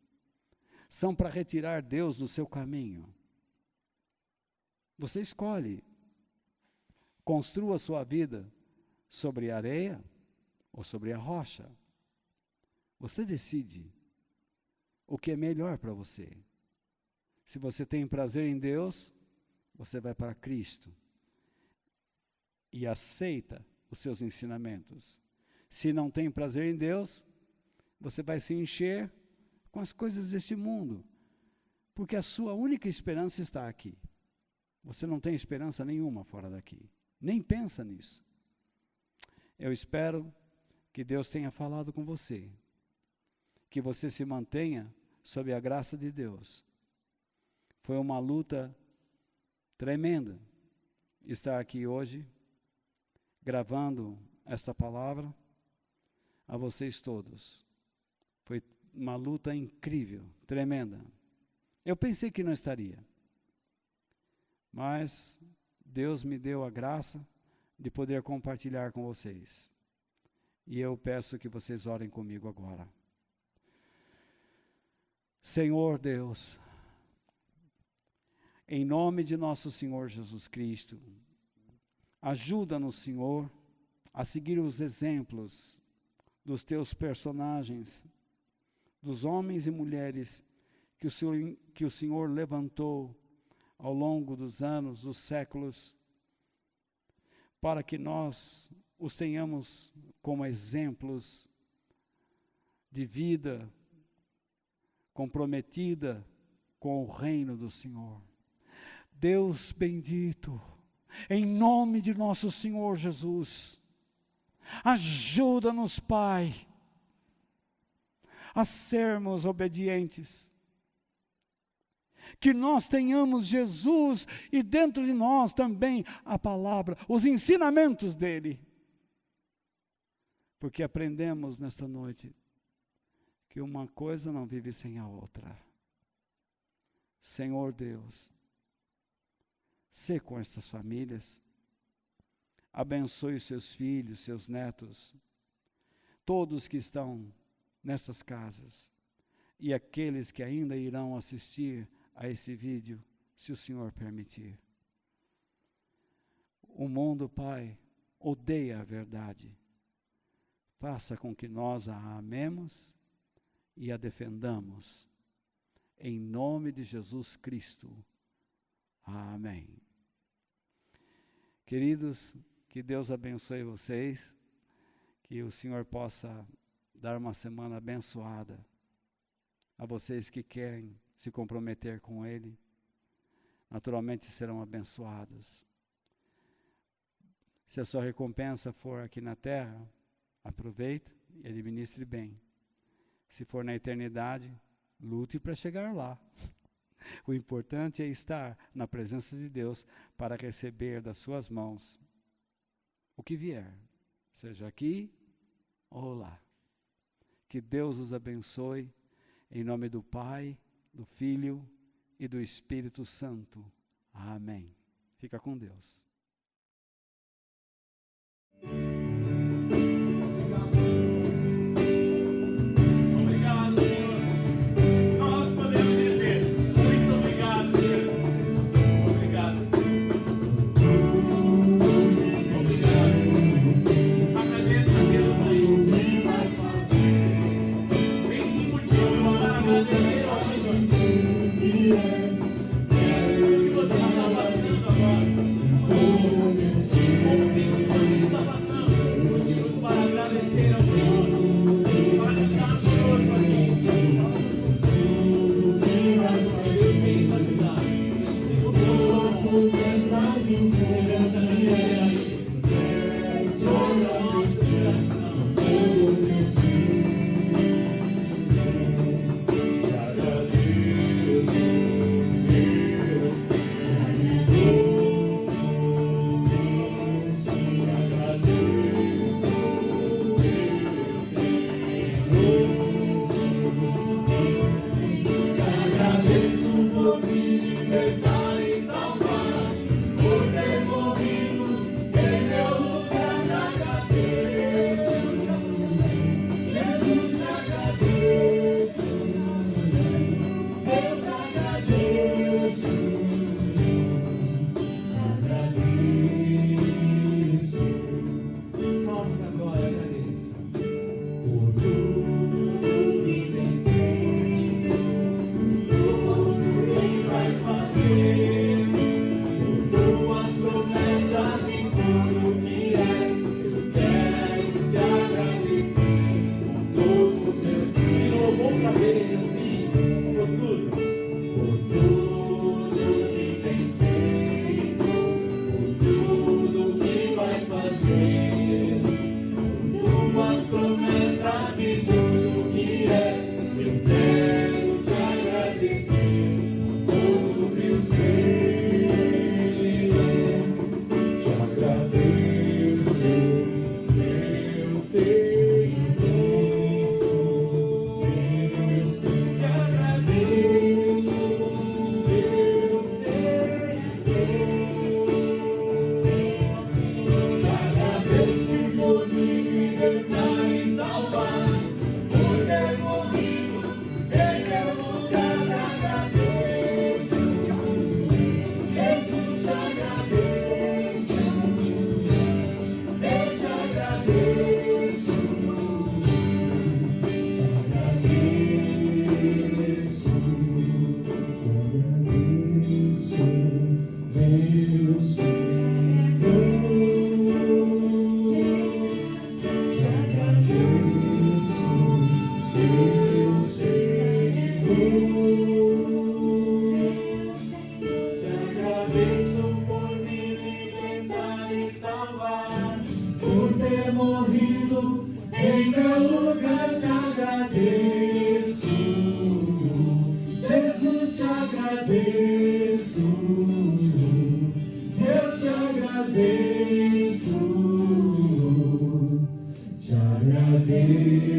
são para retirar Deus do seu caminho. Você escolhe. Construa a sua vida sobre a areia ou sobre a rocha. Você decide o que é melhor para você. Se você tem prazer em Deus, você vai para Cristo e aceita os seus ensinamentos. Se não tem prazer em Deus, você vai se encher com as coisas deste mundo, porque a sua única esperança está aqui. Você não tem esperança nenhuma fora daqui, nem pensa nisso. Eu espero que Deus tenha falado com você, que você se mantenha sob a graça de Deus. Foi uma luta tremenda estar aqui hoje, gravando esta palavra a vocês todos. Foi uma luta incrível, tremenda. Eu pensei que não estaria, mas Deus me deu a graça de poder compartilhar com vocês. E eu peço que vocês orem comigo agora. Senhor Deus, em nome de nosso Senhor Jesus Cristo, ajuda-nos, Senhor, a seguir os exemplos dos teus personagens, dos homens e mulheres que o Senhor levantou ao longo dos anos, dos séculos, para que nós os tenhamos como exemplos de vida comprometida com o reino do Senhor. Deus bendito, em nome de nosso Senhor Jesus, ajuda-nos, Pai, a sermos obedientes, que nós tenhamos Jesus e dentro de nós também a palavra, os ensinamentos dele, porque aprendemos nesta noite que uma coisa não vive sem a outra. Senhor Deus, sê com estas famílias, abençoe os seus filhos, seus netos, todos que estão nestas casas e aqueles que ainda irão assistir a esse vídeo, se o Senhor permitir. O mundo, Pai, odeia a verdade. Faça com que nós a amemos e a defendamos. Em nome de Jesus Cristo. Amém. Queridos, que Deus abençoe vocês, que o Senhor possa dar uma semana abençoada a vocês que querem se comprometer com Ele. Naturalmente serão abençoados. Se a sua recompensa for aqui na terra, aproveite e administre bem. Se for na eternidade, lute para chegar lá. O importante é estar na presença de Deus para receber das suas mãos o que vier, seja aqui ou lá. Que Deus os abençoe, em nome do Pai, do Filho e do Espírito Santo. Amém. Fica com Deus. Você está passando agora. Te agradeço.